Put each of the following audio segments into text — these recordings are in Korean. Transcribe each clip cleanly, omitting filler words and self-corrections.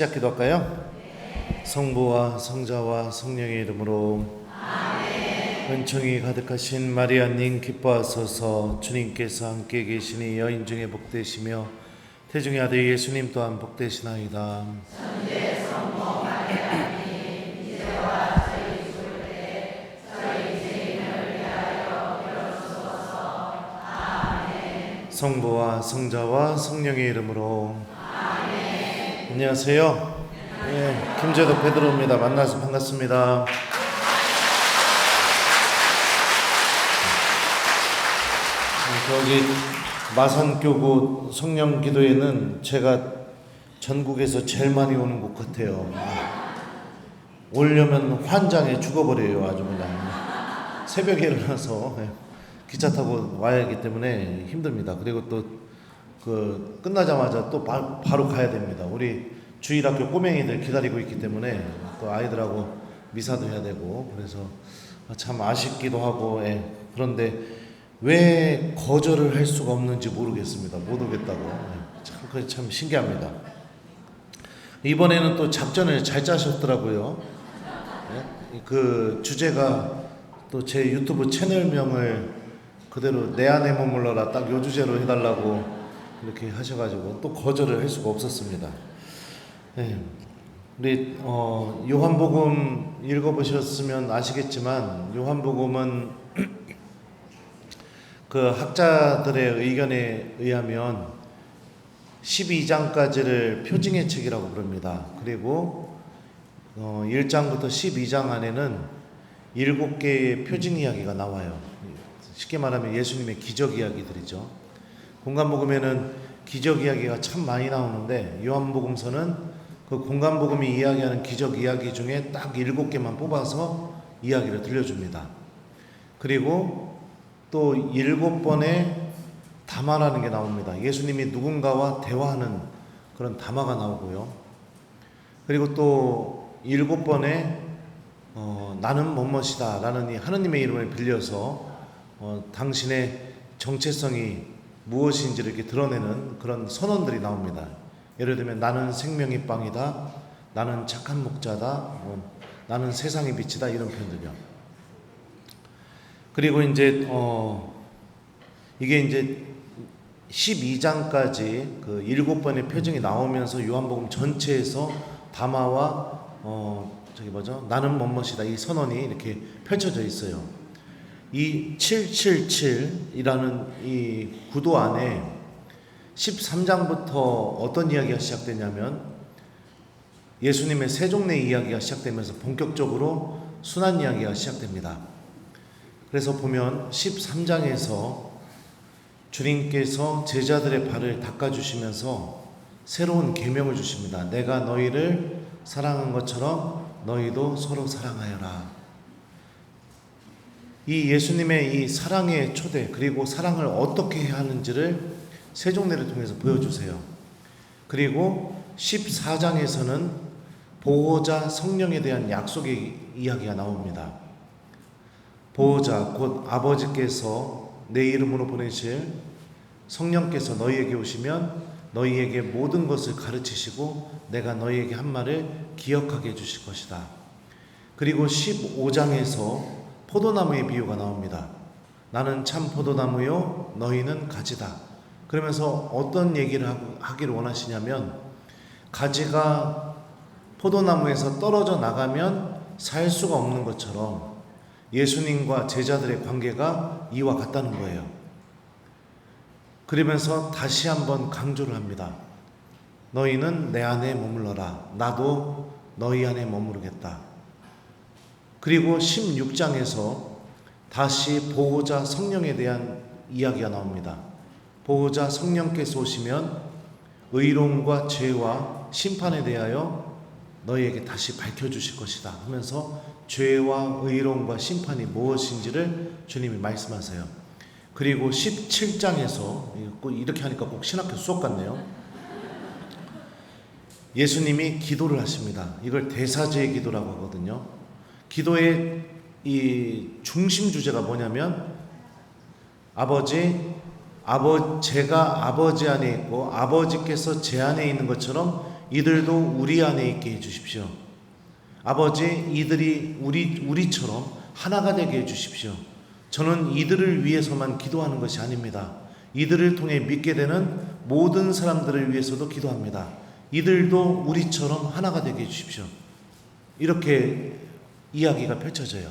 시작 기도할까요? 성부와 성자와 성령의 이름으로 아멘. 은총이 가득하신 마리아님 기뻐하소서. 주님께서 함께 계시니 여인 중에 복되시며 태중의 아들 예수님 또한 복되시나이다. 천주의 성모 마리아님 이제와 저희 죽을 때 저희 죄인을 위하여 빌어주소서. 아멘. 성부와 성자와 성령의 이름으로 안녕하세요. 네, 김재덕 베드로입니다. 만나서 반갑습니다. 저기 마산교구 성령기도회는 제가 전국에서 제일 많이 오는 곳 같아요. 오려면 환장해 죽어버려요. 아주 그냥 새벽에 일어나서 기차 타고 와야 하기 때문에 힘듭니다. 그리고 또 끝나자마자 또 바로 가야 됩니다. 우리 주일학교 꼬맹이들 기다리고 있기 때문에 또 아이들하고 미사도 해야 되고 그래서 참 아쉽기도 하고 그런데 왜 거절을 할 수가 없는지 모르겠습니다. 못 오겠다고. 참 신기합니다. 이번에는 또 작전을 잘 짜셨더라고요. 그 주제가 또 제 유튜브 채널명을 그대로 내 안에 머물러라 딱 요 주제로 해달라고 이렇게 하셔가지고 또 거절을 할 수가 없었습니다. 우리 요한복음 읽어보셨으면 아시겠지만 요한복음은 그 학자들의 의견에 의하면 12장까지를 표징의 책이라고 부릅니다. 그리고 1장부터 12장 안에는 7개의 표징 이야기가 나와요. 쉽게 말하면 예수님의 기적 이야기들이죠. 공간복음에는 기적 이야기가 참 많이 나오는데 요한복음서는 그 공간복음이 이야기하는 기적 이야기 중에 딱 7개만 뽑아서 이야기를 들려줍니다. 그리고 또 7번의 담화라는 게 나옵니다. 예수님이 누군가와 대화하는 그런 담화가 나오고요. 그리고 또 7번의 나는 뭐뭇이다 라는 이 하느님의 이름을 빌려서 당신의 정체성이 무엇인지를 이렇게 드러내는 그런 선언들이 나옵니다. 예를 들면 나는 생명의 빵이다, 나는 착한 목자다, 나는 세상의 빛이다 이런 표현들이요. 그리고 이제 이게 이제 12장까지 그 7번의 표징이 나오면서 요한복음 전체에서 담화와 나는 뭐뭇이다 이 선언이 이렇게 펼쳐져 있어요. 이 777이라는 이 구도 안에 13장부터 어떤 이야기가 시작되냐면 예수님의 세종례 이야기가 시작되면서 본격적으로 순환 이야기가 시작됩니다. 그래서 보면 13장에서 주님께서 제자들의 발을 닦아주시면서 새로운 계명을 주십니다. 내가 너희를 사랑한 것처럼 너희도 서로 사랑하여라. 이 예수님의 이 사랑의 초대 그리고 사랑을 어떻게 해야 하는지를 세종례를 통해서 보여주세요. 그리고 14장에서는 보호자 성령에 대한 약속의 이야기가 나옵니다. 보호자 곧 아버지께서 내 이름으로 보내실 성령께서 너희에게 오시면 너희에게 모든 것을 가르치시고 내가 너희에게 한 말을 기억하게 해주실 것이다. 그리고 15장에서 포도나무의 비유가 나옵니다. 나는 참 포도나무요 너희는 가지다. 그러면서 어떤 얘기를 하기를 원하시냐면 가지가 포도나무에서 떨어져 나가면 살 수가 없는 것처럼 예수님과 제자들의 관계가 이와 같다는 거예요. 그러면서 다시 한번 강조를 합니다. 너희는 내 안에 머물러라. 나도 너희 안에 머무르겠다. 그리고 16장에서 다시 보호자 성령에 대한 이야기가 나옵니다. 보호자 성령께서 오시면 의로움과 죄와 심판에 대하여 너희에게 다시 밝혀주실 것이다 하면서 죄와 의로움과 심판이 무엇인지를 주님이 말씀하세요. 그리고 17장에서 이렇게 하니까 꼭 신학교 수업 같네요. 예수님이 기도를 하십니다. 이걸 대사제의 기도라고 하거든요. 기도의 이 중심 주제가 뭐냐면 제가 아버지 안에 있고 아버지께서 제 안에 있는 것처럼 이들도 우리 안에 있게 해주십시오. 아버지, 이들이 우리처럼 하나가 되게 해주십시오. 저는 이들을 위해서만 기도하는 것이 아닙니다. 이들을 통해 믿게 되는 모든 사람들을 위해서도 기도합니다. 이들도 우리처럼 하나가 되게 해주십시오. 이렇게 이야기가 펼쳐져요.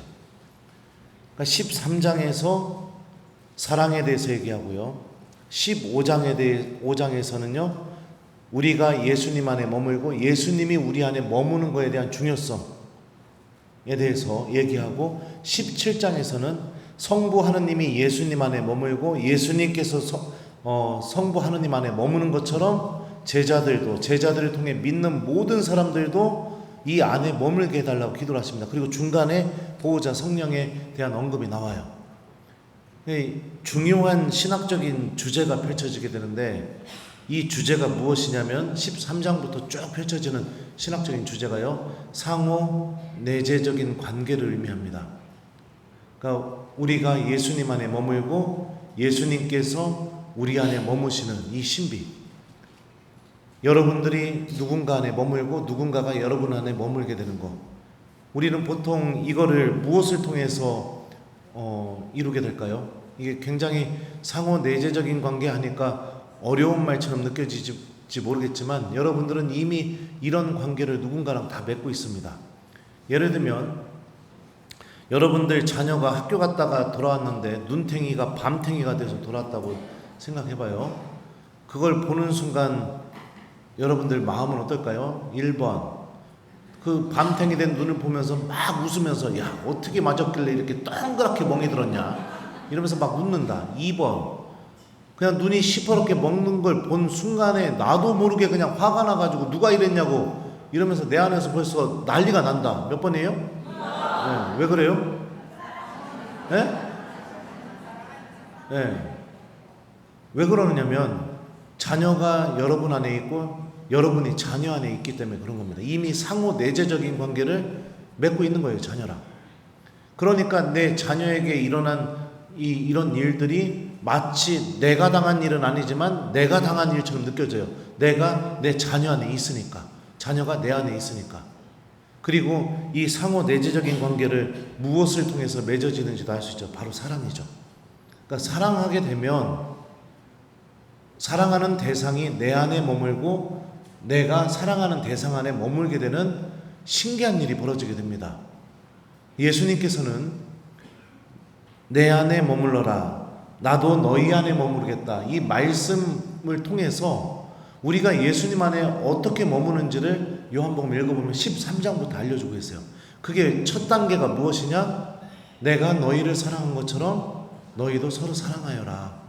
그러니까 13장에서 사랑에 대해서 얘기하고요. 15장에서는요. 우리가 예수님 안에 머물고 예수님이 우리 안에 머무는 것에 대한 중요성에 대해서 얘기하고, 17장에서는 성부 하느님이 예수님 안에 머물고 예수님께서 성부 하느님 안에 머무는 것처럼 제자들을 통해 믿는 모든 사람들도 이 안에 머물게 해달라고 기도를 하십니다. 그리고 중간에 보호자 성령에 대한 언급이 나와요. 중요한 신학적인 주제가 펼쳐지게 되는데, 이 주제가 무엇이냐면 13장부터 쭉 펼쳐지는 신학적인 주제가요, 상호 내재적인 관계를 의미합니다. 그러니까 우리가 예수님 안에 머물고 예수님께서 우리 안에 머무시는 이 신비, 여러분들이 누군가 안에 머물고 누군가가 여러분 안에 머물게 되는 것, 우리는 보통 이거를 무엇을 통해서 이루게 될까요? 이게 굉장히 상호 내재적인 관계 하니까 어려운 말처럼 느껴질지 모르겠지만, 여러분들은 이미 이런 관계를 누군가랑 다 맺고 있습니다. 예를 들면 여러분들 자녀가 학교 갔다가 돌아왔는데 눈탱이가 밤탱이가 돼서 돌아왔다고 생각해봐요. 그걸 보는 순간 여러분들 마음은 어떨까요? 1번, 그 밤탱이 된 눈을 보면서 막 웃으면서, 야, 어떻게 맞았길래 이렇게 동그랗게 멍이 들었냐, 이러면서 막 웃는다. 2번, 그냥 눈이 시퍼렇게 먹는 걸 본 순간에 나도 모르게 그냥 화가 나가지고 누가 이랬냐고 이러면서 내 안에서 벌써 난리가 난다. 몇 번이에요? 네. 왜 그래요? 네? 네. 왜 그러느냐면 자녀가 여러분 안에 있고 여러분이 자녀 안에 있기 때문에 그런 겁니다. 이미 상호 내재적인 관계를 맺고 있는 거예요, 자녀랑. 그러니까 내 자녀에게 일어난 이런 일들이 마치 내가 당한 일은 아니지만 내가 당한 일처럼 느껴져요. 내가 내 자녀 안에 있으니까, 자녀가 내 안에 있으니까. 그리고 이 상호 내재적인 관계를 무엇을 통해서 맺어지는지도 알 수 있죠. 바로 사랑이죠. 그러니까 사랑하게 되면 사랑하는 대상이 내 안에 머물고 내가 사랑하는 대상 안에 머물게 되는 신기한 일이 벌어지게 됩니다. 예수님께서는 내 안에 머물러라, 나도 너희 안에 머무르겠다, 이 말씀을 통해서 우리가 예수님 안에 어떻게 머무는지를 요한복음 읽어보면 13장부터 알려주고 있어요. 그게 첫 단계가 무엇이냐? 내가 너희를 사랑한 것처럼 너희도 서로 사랑하여라.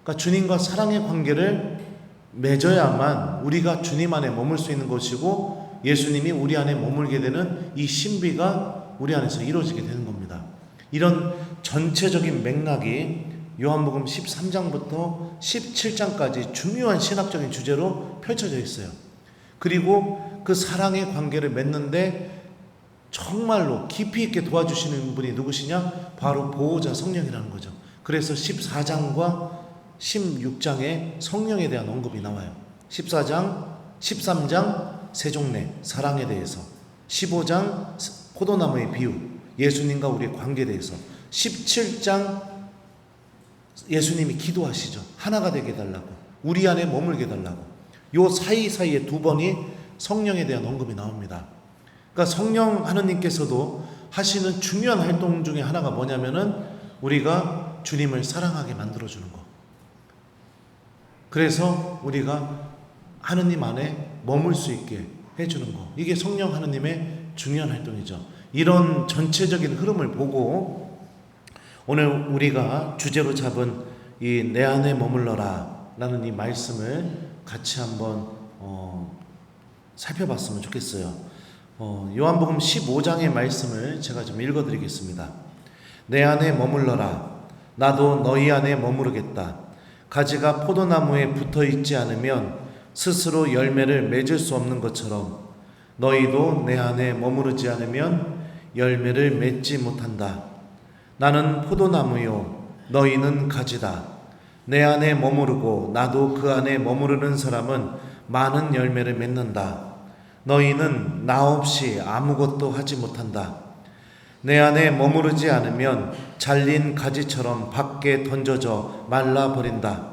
그러니까 주님과 사랑의 관계를 맺어야만 우리가 주님 안에 머물 수 있는 것이고 예수님이 우리 안에 머물게 되는 이 신비가 우리 안에서 이루어지게 되는 겁니다. 이런 전체적인 맥락이 요한복음 13장부터 17장까지 중요한 신학적인 주제로 펼쳐져 있어요. 그리고 그 사랑의 관계를 맺는데 정말로 깊이 있게 도와주시는 분이 누구시냐? 바로 보호자 성령이라는 거죠. 그래서 14장과 16장에 성령에 대한 언급이 나와요. 13장 세종례, 사랑에 대해서, 15장 포도나무의 비유, 예수님과 우리의 관계에 대해서, 17장 예수님이 기도하시죠. 하나가 되게 해달라고, 우리 안에 머물게 해달라고. 요 사이사이에 두 번이 성령에 대한 언급이 나옵니다. 그러니까 성령 하느님께서도 하시는 중요한 활동 중에 하나가 뭐냐면은 우리가 주님을 사랑하게 만들어주는 거. 그래서 우리가 하느님 안에 머물 수 있게 해주는 거. 이게 성령 하느님의 중요한 활동이죠. 이런 전체적인 흐름을 보고 오늘 우리가 주제로 잡은 이 내 안에 머물러라 라는 이 말씀을 같이 한번 살펴봤으면 좋겠어요. 요한복음 15장의 말씀을 제가 좀 읽어드리겠습니다. 내 안에 머물러라, 나도 너희 안에 머무르겠다. 가지가 포도나무에 붙어있지 않으면 스스로 열매를 맺을 수 없는 것처럼 너희도 내 안에 머무르지 않으면 열매를 맺지 못한다. 나는 포도나무요, 너희는 가지다. 내 안에 머무르고 나도 그 안에 머무르는 사람은 많은 열매를 맺는다. 너희는 나 없이 아무것도 하지 못한다. 내 안에 머무르지 않으면 잘린 가지처럼 밖에 던져져 말라버린다.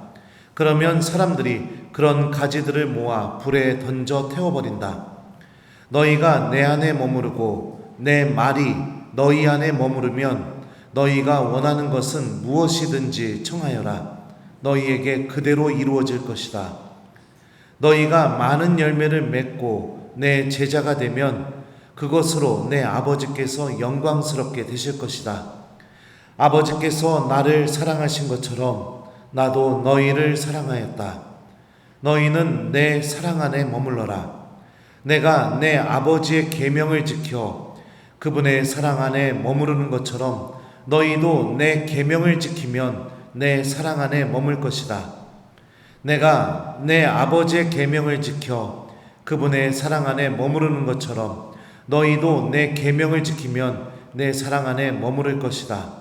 그러면 사람들이 그런 가지들을 모아 불에 던져 태워버린다. 너희가 내 안에 머무르고 내 말이 너희 안에 머무르면 너희가 원하는 것은 무엇이든지 청하여라. 너희에게 그대로 이루어질 것이다. 너희가 많은 열매를 맺고 내 제자가 되면 그것으로 내 아버지께서 영광스럽게 되실 것이다. 아버지께서 나를 사랑하신 것처럼 나도 너희를 사랑하였다. 너희는 내 사랑 안에 머물러라. 내가 내 아버지의 계명을 지켜 그분의 사랑 안에 머무르는 것처럼 너희도 내 계명을 지키면 내 사랑 안에 머물 것이다. 내가 내 아버지의 계명을 지켜 그분의 사랑 안에 머무르는 것처럼 너희도 내 계명을 지키면 내 사랑 안에 머무를 것이다.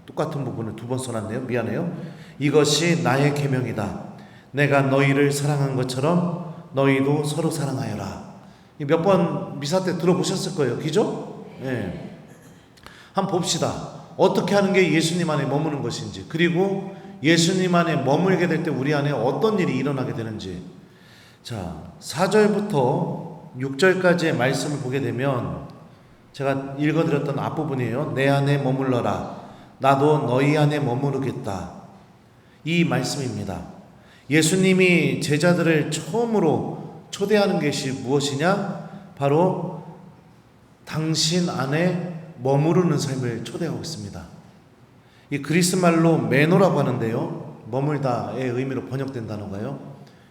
똑같은 부분을 두 번 써놨네요. 미안해요. 이것이 나의 계명이다. 내가 너희를 사랑한 것처럼 너희도 서로 사랑하여라. 몇 번 미사 때 들어보셨을 거예요. 그죠? 네. 한번 봅시다. 어떻게 하는 게 예수님 안에 머무는 것인지, 그리고 예수님 안에 머물게 될 때 우리 안에 어떤 일이 일어나게 되는지. 자, 4절부터 6절까지의 말씀을 보게 되면 제가 읽어드렸던 앞부분이에요. 내 안에 머물러라. 나도 너희 안에 머무르겠다. 이 말씀입니다. 예수님이 제자들을 처음으로 초대하는 것이 무엇이냐? 바로 당신 안에 머무르는 삶을 초대하고 있습니다. 이 그리스 말로 메노라고 하는데요, 머물다의 의미로 번역된 단어가요.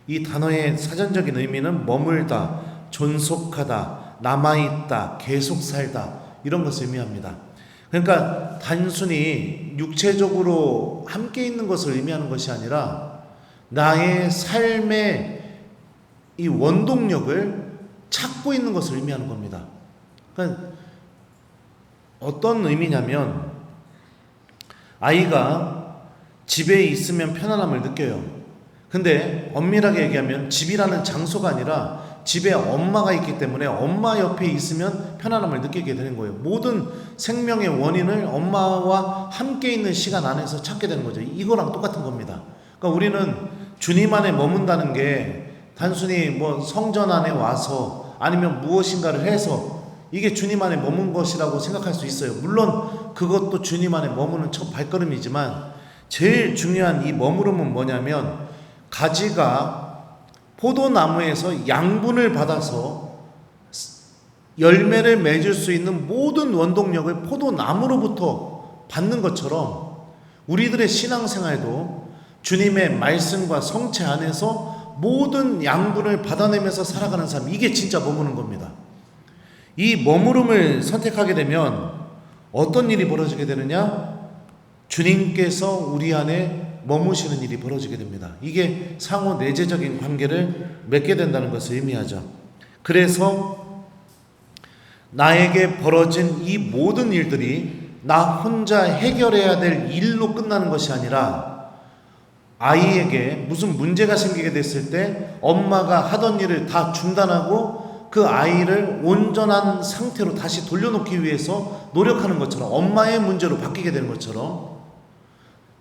이 단어의 사전적인 의미는 머물다, 존속하다, 남아있다, 계속 살다, 이런 것을 의미합니다. 그러니까 단순히 육체적으로 함께 있는 것을 의미하는 것이 아니라 나의 삶의 이 원동력을 찾고 있는 것을 의미하는 겁니다. 그러니까 어떤 의미냐면, 아이가 집에 있으면 편안함을 느껴요. 근데 엄밀하게 얘기하면 집이라는 장소가 아니라 집에 엄마가 있기 때문에 엄마 옆에 있으면 편안함을 느끼게 되는 거예요. 모든 생명의 원인을 엄마와 함께 있는 시간 안에서 찾게 되는 거죠. 이거랑 똑같은 겁니다. 그러니까 우리는 주님 안에 머문다는 게 단순히 뭐 성전 안에 와서 아니면 무엇인가를 해서 이게 주님 안에 머문 것이라고 생각할 수 있어요. 물론 그것도 주님 안에 머무는 첫 발걸음이지만, 제일 중요한 이 머무름은 뭐냐면, 가지가 포도나무에서 양분을 받아서 열매를 맺을 수 있는 모든 원동력을 포도나무로부터 받는 것처럼 우리들의 신앙생활도 주님의 말씀과 성체 안에서 모든 양분을 받아내면서 살아가는 삶, 이게 진짜 머무는 겁니다. 이 머무름을 선택하게 되면 어떤 일이 벌어지게 되느냐? 주님께서 우리 안에 머무시는 일이 벌어지게 됩니다. 이게 상호 내재적인 관계를 맺게 된다는 것을 의미하죠. 그래서 나에게 벌어진 이 모든 일들이 나 혼자 해결해야 될 일로 끝나는 것이 아니라, 아이에게 무슨 문제가 생기게 됐을 때 엄마가 하던 일을 다 중단하고 그 아이를 온전한 상태로 다시 돌려놓기 위해서 노력하는 것처럼, 엄마의 문제로 바뀌게 되는 것처럼,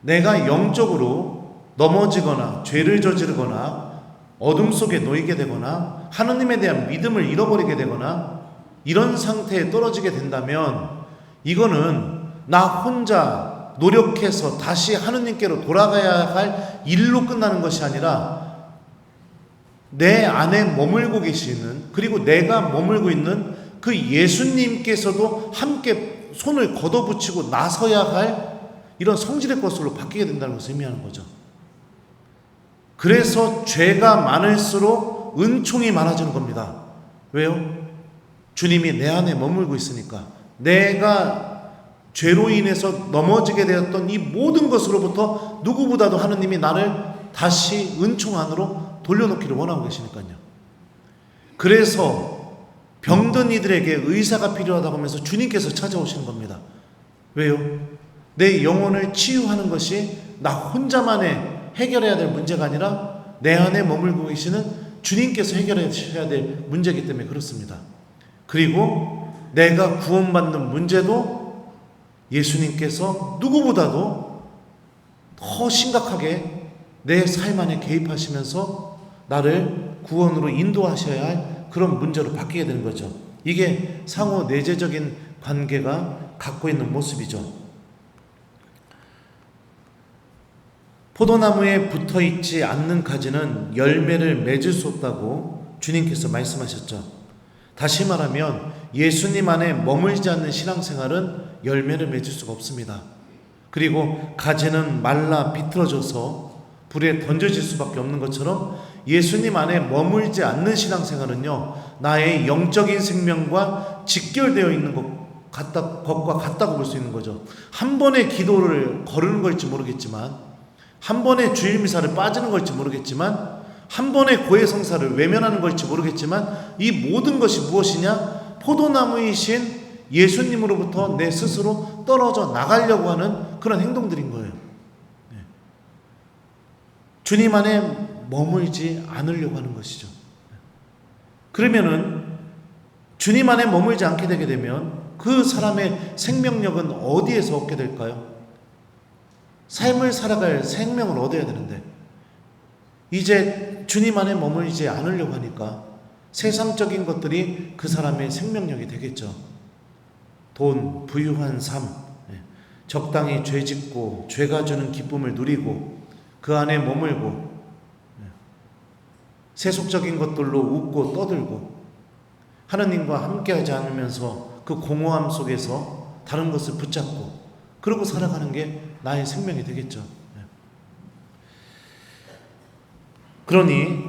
내가 영적으로 넘어지거나 죄를 저지르거나 어둠 속에 놓이게 되거나 하느님에 대한 믿음을 잃어버리게 되거나 이런 상태에 떨어지게 된다면, 이거는 나 혼자 노력해서 다시 하느님께로 돌아가야 할 일로 끝나는 것이 아니라, 내 안에 머물고 계시는, 그리고 내가 머물고 있는 그 예수님께서도 함께 손을 걷어붙이고 나서야 할 이런 성질의 것으로 바뀌게 된다는 것을 의미하는 거죠. 그래서 죄가 많을수록 은총이 많아지는 겁니다. 왜요? 주님이 내 안에 머물고 있으니까. 내가 죄로 인해서 넘어지게 되었던 이 모든 것으로부터 누구보다도 하느님이 나를 다시 은총 안으로 돌려놓기를 원하고 계시니까요. 그래서 병든 이들에게 의사가 필요하다고 하면서 주님께서 찾아오시는 겁니다. 왜요? 내 영혼을 치유하는 것이 나 혼자만의 해결해야 될 문제가 아니라 내 안에 머물고 계시는 주님께서 해결하셔야 될 문제이기 때문에 그렇습니다. 그리고 내가 구원받는 문제도 예수님께서 누구보다도 더 심각하게 내 삶 안에 개입하시면서 나를 구원으로 인도하셔야 할 그런 문제로 바뀌게 되는 거죠. 이게 상호 내재적인 관계가 갖고 있는 모습이죠. 포도나무에 붙어있지 않는 가지는 열매를 맺을 수 없다고 주님께서 말씀하셨죠. 다시 말하면 예수님 안에 머물지 않는 신앙생활은 열매를 맺을 수가 없습니다. 그리고 가지는 말라 비틀어져서 불에 던져질 수밖에 없는 것처럼 예수님 안에 머물지 않는 신앙생활은요, 나의 영적인 생명과 직결되어 있는 것과 같다고 볼 수 있는 거죠. 한 번의 기도를 거르는 걸지 모르겠지만, 한 번의 주일미사를 빠지는 걸지 모르겠지만, 한 번의 고해성사를 외면하는 걸지 모르겠지만, 이 모든 것이 무엇이냐? 포도나무이신 예수님으로부터 내 스스로 떨어져 나가려고 하는 그런 행동들인 거예요. 주님 안에 머물지 않으려고 하는 것이죠. 그러면은 주님 안에 머물지 않게 되게 되면 그 사람의 생명력은 어디에서 얻게 될까요? 삶을 살아갈 생명을 얻어야 되는데 이제 주님 안에 머물지 않으려고 하니까 세상적인 것들이 그 사람의 생명력이 되겠죠. 돈, 부유한 삶, 적당히 죄 짓고 죄가 주는 기쁨을 누리고 그 안에 머물고 세속적인 것들로 웃고 떠들고 하느님과 함께하지 않으면서 그 공허함 속에서 다른 것을 붙잡고 그러고 살아가는 게 나의 생명이 되겠죠. 그러니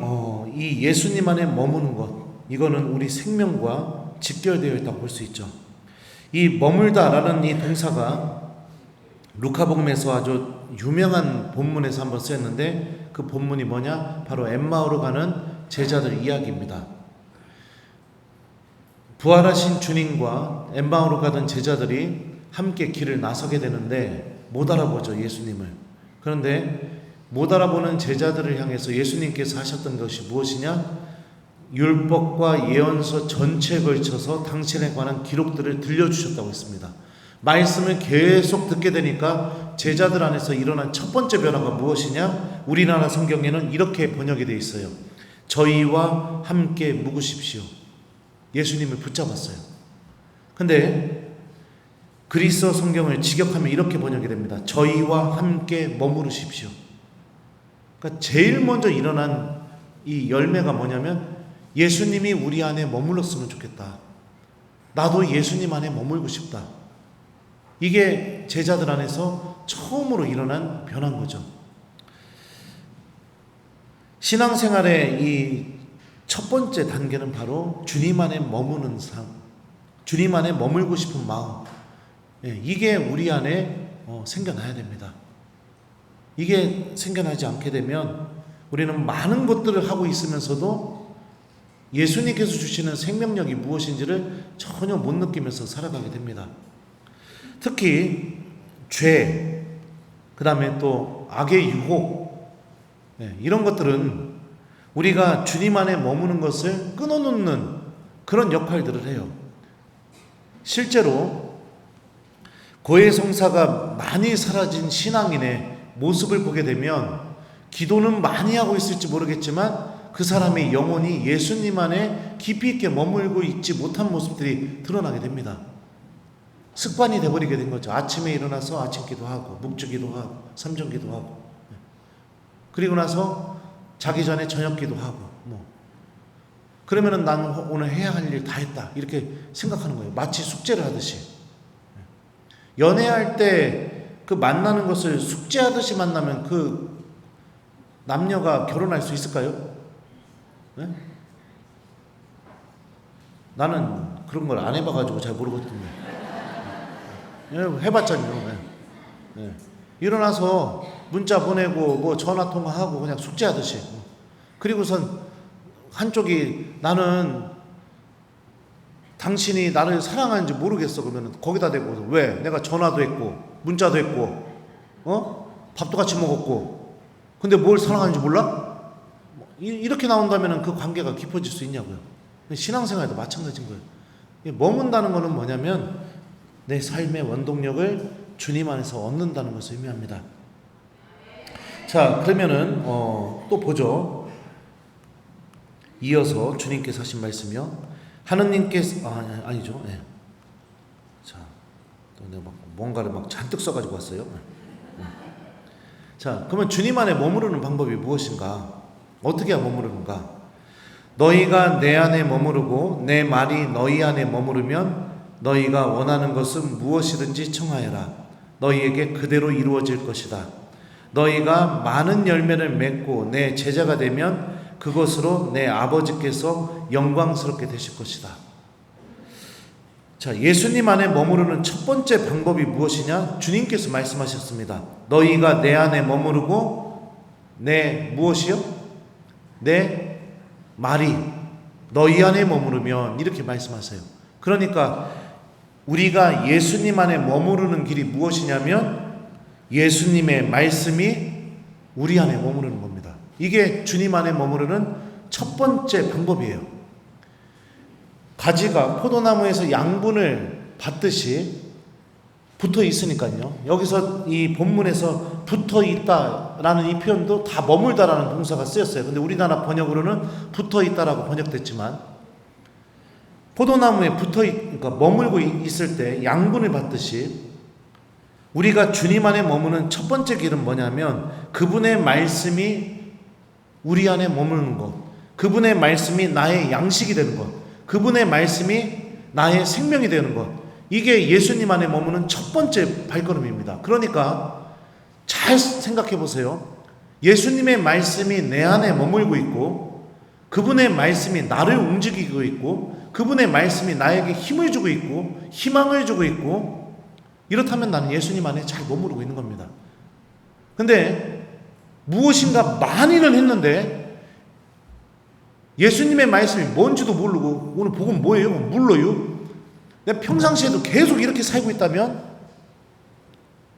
이 예수님 안에 머무는 것, 이거는 우리 생명과 직결되어 있다고 볼 수 있죠. 이 머물다라는 이 동사가 루카복음에서 아주 유명한 본문에서 한번 쓰였는데 그 본문이 뭐냐? 바로 엠마오로 가는 제자들 이야기입니다. 부활하신 주님과 엠마오로 가던 제자들이 함께 길을 나서게 되는데 못 알아보죠, 예수님을. 그런데 못 알아보는 제자들을 향해서 예수님께서 하셨던 것이 무엇이냐? 율법과 예언서 전체에 걸쳐서 당신에 관한 기록들을 들려주셨다고 했습니다. 말씀을 계속 듣게 되니까 제자들 안에서 일어난 첫 번째 변화가 무엇이냐? 우리나라 성경에는 이렇게 번역이 되어 있어요. 저희와 함께 묵으십시오. 예수님을 붙잡았어요. 근데 그리스어 성경을 직역하면 이렇게 번역이 됩니다. 저희와 함께 머무르십시오. 그러니까 제일 먼저 일어난 이 열매가 뭐냐면 예수님이 우리 안에 머물렀으면 좋겠다. 나도 예수님 안에 머물고 싶다. 이게 제자들 안에서 처음으로 일어난 변화인 거죠. 신앙생활의 이 첫 번째 단계는 바로 주님 안에 머무는 삶, 주님 안에 머물고 싶은 마음, 이게 우리 안에 생겨나야 됩니다. 이게 생겨나지 않게 되면 우리는 많은 것들을 하고 있으면서도 예수님께서 주시는 생명력이 무엇인지를 전혀 못 느끼면서 살아가게 됩니다. 특히 죄, 그 다음에 또 악의 유혹, 이런 것들은 우리가 주님 안에 머무는 것을 끊어놓는 그런 역할들을 해요. 실제로 고해성사가 많이 사라진 신앙인의 모습을 보게 되면 기도는 많이 하고 있을지 모르겠지만 그 사람의 영혼이 예수님 안에 깊이 있게 머물고 있지 못한 모습들이 드러나게 됩니다. 습관이 돼버리게 된 거죠. 아침에 일어나서 아침 기도하고 묵주기도 하고 삼정기도 하고 그리고 나서 자기 전에 저녁 기도하고 그러면은 나는 오늘 해야 할 일 다 했다 이렇게 생각하는 거예요. 마치 숙제를 하듯이. 연애할 때 그 만나는 것을 숙제하듯이 만나면 그 남녀가 결혼할 수 있을까요? 네? 나는 그런 걸 안 해봐가지고 잘 모르거든요. 해봤잖아요. 네. 일어나서 문자 보내고 뭐 전화 통화하고 그냥 숙제하듯이. 그리고선 한쪽이 나는 당신이 나를 사랑하는지 모르겠어 그러면 거기다 대고 왜? 내가 전화도 했고 문자도 했고 밥도 같이 먹었고 근데 뭘 사랑하는지 몰라? 이렇게 나온다면 그 관계가 깊어질 수 있냐고요. 신앙생활도 마찬가지인 거예요. 머문다는 것은 뭐냐면 내 삶의 원동력을 주님 안에서 얻는다는 것을 의미합니다. 자, 그러면은 또 보죠. 이어서 주님께서 하신 말씀이요. 하느님께서 아니죠. 네. 자, 또 내가 뭔가를 잔뜩 써가지고 왔어요. 자, 그러면 주님 안에 머무르는 방법이 무엇인가? 어떻게 머무르는가? 너희가 내 안에 머무르고 내 말이 너희 안에 머무르면 너희가 원하는 것은 무엇이든지 청하여라. 너희에게 그대로 이루어질 것이다. 너희가 많은 열매를 맺고 내 제자가 되면 그것으로 내 아버지께서 영광스럽게 되실 것이다. 자, 예수님 안에 머무르는 첫 번째 방법이 무엇이냐? 주님께서 말씀하셨습니다. 너희가 내 안에 머무르고 내 무엇이요? 내 말이 너희 안에 머무르면, 이렇게 말씀하세요. 그러니까 우리가 예수님 안에 머무르는 길이 무엇이냐면 예수님의 말씀이 우리 안에 머무르는 겁니다. 이게 주님 안에 머무르는 첫 번째 방법이에요. 가지가 포도나무에서 양분을 받듯이 붙어 있으니까요. 여기서 이 본문에서 붙어 있다라는 이 표현도 다 머물다라는 동사가 쓰였어요. 근데 우리나라 번역으로는 붙어 있다라고 번역됐지만, 포도나무에 그러니까 머물고 있을 때 양분을 받듯이 우리가 주님 안에 머무는 첫 번째 길은 뭐냐면 그분의 말씀이 우리 안에 머무는 것, 그분의 말씀이 나의 양식이 되는 것, 그분의 말씀이 나의 생명이 되는 것, 이게 예수님 안에 머무는 첫 번째 발걸음입니다. 그러니까 잘 생각해 보세요. 예수님의 말씀이 내 안에 머물고 있고 그분의 말씀이 나를 움직이고 있고 그분의 말씀이 나에게 힘을 주고 있고 희망을 주고 있고, 이렇다면 나는 예수님 안에 잘 머무르고 있는 겁니다. 근데 무엇인가 많이는 했는데 예수님의 말씀이 뭔지도 모르고 오늘 복음 뭐예요? 몰라요. 내가 평상시에도 계속 이렇게 살고 있다면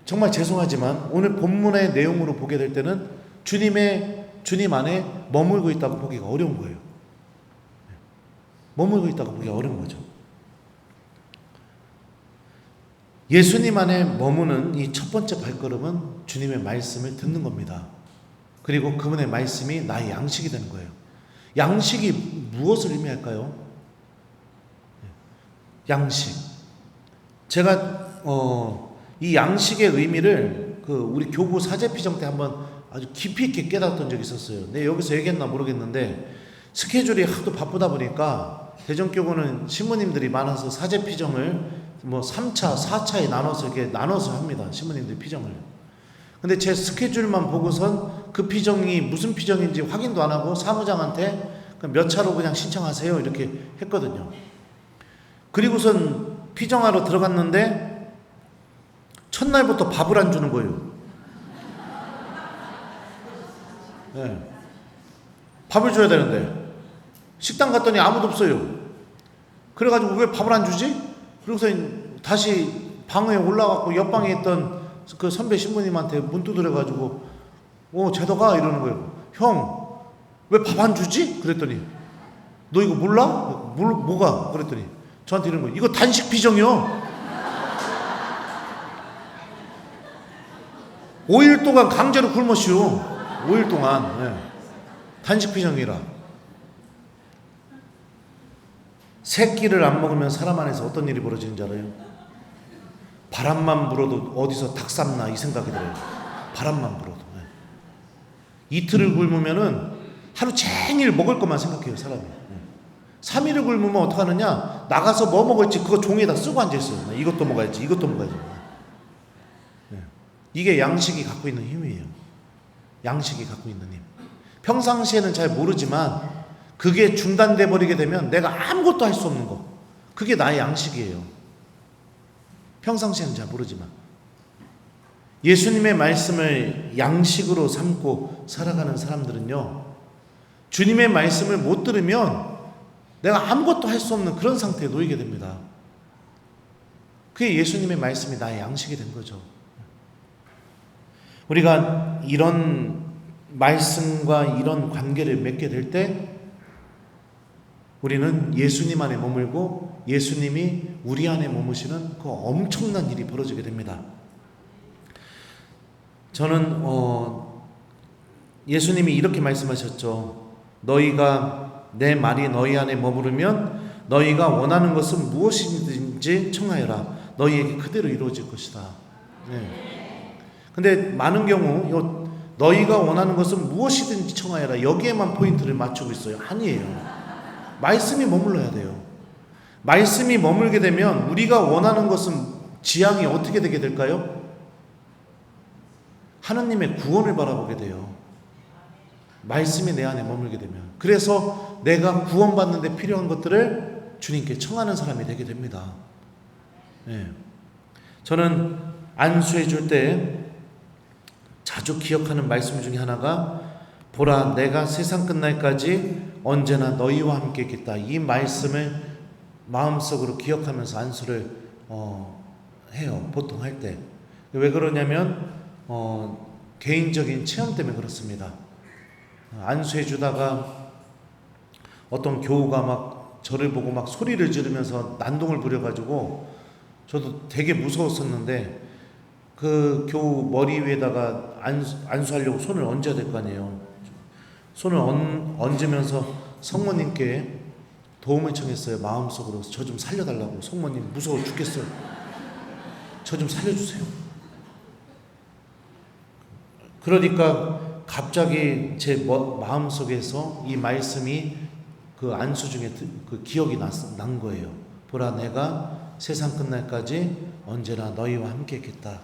정말 죄송하지만 오늘 본문의 내용으로 보게 될 때는 주님 안에 머물고 있다고 보기가 어려운 거예요. 머물고 있다고 보기가 어려운 거죠. 예수님 안에 머무는 이 첫 번째 발걸음은 주님의 말씀을 듣는 겁니다. 그리고 그분의 말씀이 나의 양식이 되는 거예요. 양식이 무엇을 의미할까요? 양식. 제가 이 양식의 의미를 우리 교구 사제피정 때 한번 아주 깊이 있게 깨달았던 적이 있었어요. 네, 여기서 얘기했나 모르겠는데 스케줄이 하도 바쁘다 보니까 대전교구는 신부님들이 많아서 사제피정을 3차, 4차에 나눠서 합니다. 신부님들 피정을. 근데 제 스케줄만 보고선 그 피정이 무슨 피정인지 확인도 안 하고 사무장한테 몇 차로 그냥 신청하세요 이렇게 했거든요. 그리고선 피정하러 들어갔는데 첫날부터 밥을 안 주는 거예요. 네. 밥을 줘야 되는데 식당 갔더니 아무도 없어요. 그래가지고 왜 밥을 안 주지? 그래서 다시 방에 올라가고 옆방에 있던 그 선배 신부님한테 문 두드려가지고 제도가 이러는 거예요. 형, 왜 밥 안 주지? 그랬더니 너 이거 몰라? 뭐가? 그랬더니 저한테 이러는 거예요. 이거 단식 피정이요. 5일 동안 강제로 굶었슈. 5일 동안. 네. 단식 피정이라. 새끼를 안 먹으면 사람 안에서 어떤 일이 벌어지는 줄 알아요? 바람만 불어도 어디서 닭 쌌나 이 생각이 들어요. 바람만 불어도. 네. 이틀을 굶으면은 하루 종일 먹을 것만 생각해요, 사람이. 3일을 굶으면 어떡하느냐? 나가서 뭐 먹을지 그거 종이에다 쓰고 앉아있어요. 이것도 먹어야지, 이것도 먹어야지. 네. 이게 양식이 갖고 있는 힘이에요. 양식이 갖고 있는 힘. 평상시에는 잘 모르지만 그게 중단돼 버리게 되면 내가 아무것도 할 수 없는 거, 그게 나의 양식이에요. 평상시에는 잘 모르지만 예수님의 말씀을 양식으로 삼고 살아가는 사람들은요, 주님의 말씀을 못 들으면 내가 아무것도 할 수 없는 그런 상태에 놓이게 됩니다. 그게 예수님의 말씀이 나의 양식이 된 거죠. 우리가 이런 말씀과 이런 관계를 맺게 될 때 우리는 예수님 안에 머물고 예수님이 우리 안에 머무시는 그 엄청난 일이 벌어지게 됩니다. 저는 예수님이 이렇게 말씀하셨죠. 너희가 내 말이 너희 안에 머무르면 너희가 원하는 것은 무엇이든지 청하여라. 너희에게 그대로 이루어질 것이다. 네. 근데 많은 경우 너희가 원하는 것은 무엇이든지 청하여라. 여기에만 포인트를 맞추고 있어요. 아니에요. 말씀이 머물러야 돼요. 말씀이 머물게 되면 우리가 원하는 것은 지향이 어떻게 되게 될까요? 하나님의 구원을 바라보게 돼요. 말씀이 내 안에 머물게 되면. 그래서 내가 구원받는 데 필요한 것들을 주님께 청하는 사람이 되게 됩니다. 네. 저는 안수해 줄 때 자주 기억하는 말씀 중에 하나가 보라 내가 세상 끝날까지 언제나 너희와 함께 있겠다. 이 말씀을 마음속으로 기억하면서 안수를 해요. 보통 할 때. 왜 그러냐면 개인적인 체험 때문에 그렇습니다. 안수해 주다가 어떤 교우가 막 저를 보고 막 소리를 지르면서 난동을 부려가지고 저도 되게 무서웠었는데 그 교우 머리 위에다가 안수하려고 손을 얹어야 될 거 아니에요. 손을 얹으면서 성모님께 도움을 청했어요. 마음속으로 저 좀 살려달라고. 성모님 무서워 죽겠어요. 저 좀 살려주세요. 그러니까 갑자기 제 마음속에서 이 말씀이 그 안수 중에 그 기억이 난 거예요. 보라 내가 세상 끝날까지 언제나 너희와 함께 있겠다.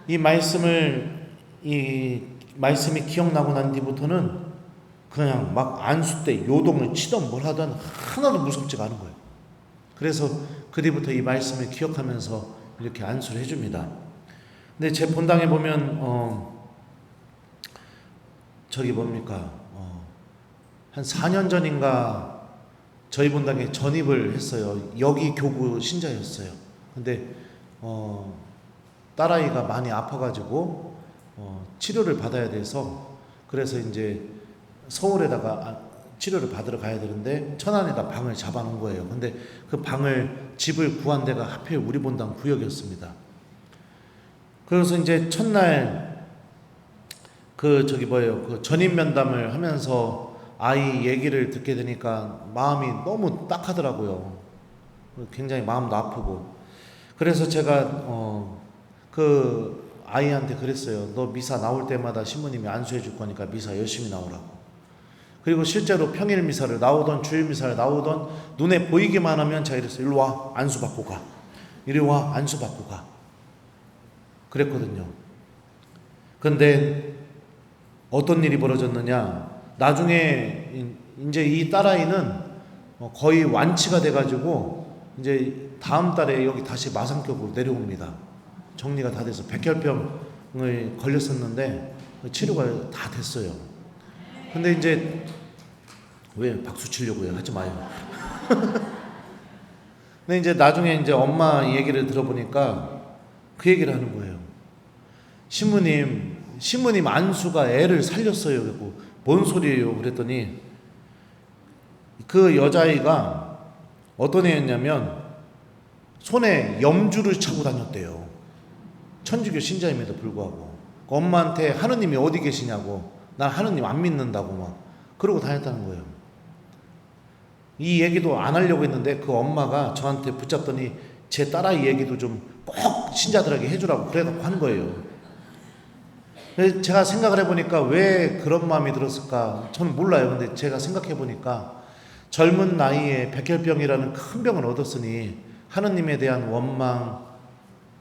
이 말씀이 기억나고 난 뒤부터는 그냥 막 안수 때 요동을 치던 뭘 하든 하나도 무섭지가 않은 거예요. 그래서 그 뒤부터 이 말씀을 기억하면서 이렇게 안수를 해줍니다. 근데 제 본당에 보면 한 4년 전인가 저희 본당에 전입을 했어요. 여기 교구 신자였어요. 근데 딸아이가 많이 아파가지고 치료를 받아야 돼서 그래서 이제 서울에다가 치료를 받으러 가야 되는데 천안에다 방을 잡아놓은 거예요. 근데 그 집을 구한 데가 하필 우리 본당 구역이었습니다. 그래서 이제 첫날 그 전입 면담을 하면서 아이 얘기를 듣게 되니까 마음이 너무 딱하더라고요. 굉장히 마음도 아프고. 그래서 제가 그 아이한테 그랬어요. 너 미사 나올 때마다 신부님이 안수해 줄 거니까 미사 열심히 나오라고. 그리고 실제로 평일 미사를 나오던 주일 미사를 나오던 눈에 보이기만 하면 제가 이랬어요. 일로 와 안수 받고 가. 이리 와 안수 받고 가. 그랬거든요. 근데 어떤 일이 벌어졌느냐. 나중에 이제 이 딸아이는 거의 완치가 돼가지고 이제 다음 달에 여기 다시 마산격으로 내려옵니다. 정리가 다 돼서 백혈병을 걸렸었는데 치료가 다 됐어요. 근데 이제 왜 박수 치려고요? 하지 마요. 근데 이제 나중에 이제 엄마 얘기를 들어보니까 그 얘기를 하는 거예요. 신부님 안수가 애를 살렸어요. 그리고 뭔 소리예요? 그랬더니 그 여자아이가 어떤 애였냐면 손에 염주를 차고 다녔대요. 천주교 신자임에도 불구하고 그 엄마한테 하느님이 어디 계시냐고 난 하느님 안 믿는다고 막 그러고 다녔다는 거예요. 이 얘기도 안 하려고 했는데 그 엄마가 저한테 붙잡더니 제 딸아이 얘기도 좀 꼭 신자들에게 해주라고 그래갖고 한 거예요. 제가 생각을 해보니까 왜 그런 마음이 들었을까 저는 몰라요. 근데 제가 생각해보니까 젊은 나이에 백혈병이라는 큰 병을 얻었으니 하느님에 대한 원망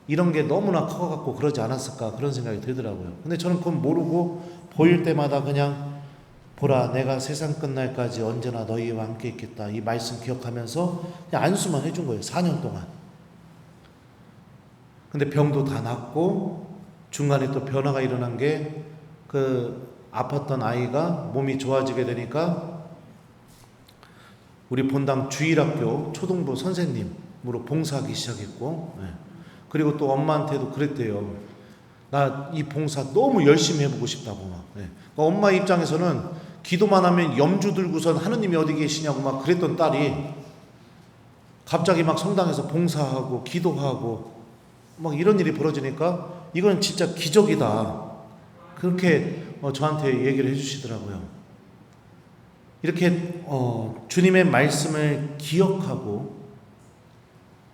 이런 게 너무나 커갖고 그러지 않았을까 그런 생각이 들더라고요. 근데 저는 그건 모르고 보일 때마다 그냥 보라 내가 세상 끝날까지 언제나 너희와 함께 있겠다 이 말씀 기억하면서 그냥 안수만 해준 거예요. 4년 동안. 근데 병도 다 낫고 중간에 또 변화가 일어난 게 그 아팠던 아이가 몸이 좋아지게 되니까 우리 본당 주일학교 초등부 선생님으로 봉사하기 시작했고 그리고 또 엄마한테도 그랬대요. 나 이 봉사 너무 열심히 해보고 싶다고 막. 그러니까 엄마 입장에서는 기도만 하면 염주 들고선 하느님이 어디 계시냐고 막 그랬던 딸이 갑자기 막 성당에서 봉사하고 기도하고 막 이런 일이 벌어지니까 이건 진짜 기적이다. 그렇게 저한테 얘기를 해주시더라고요. 이렇게 주님의 말씀을 기억하고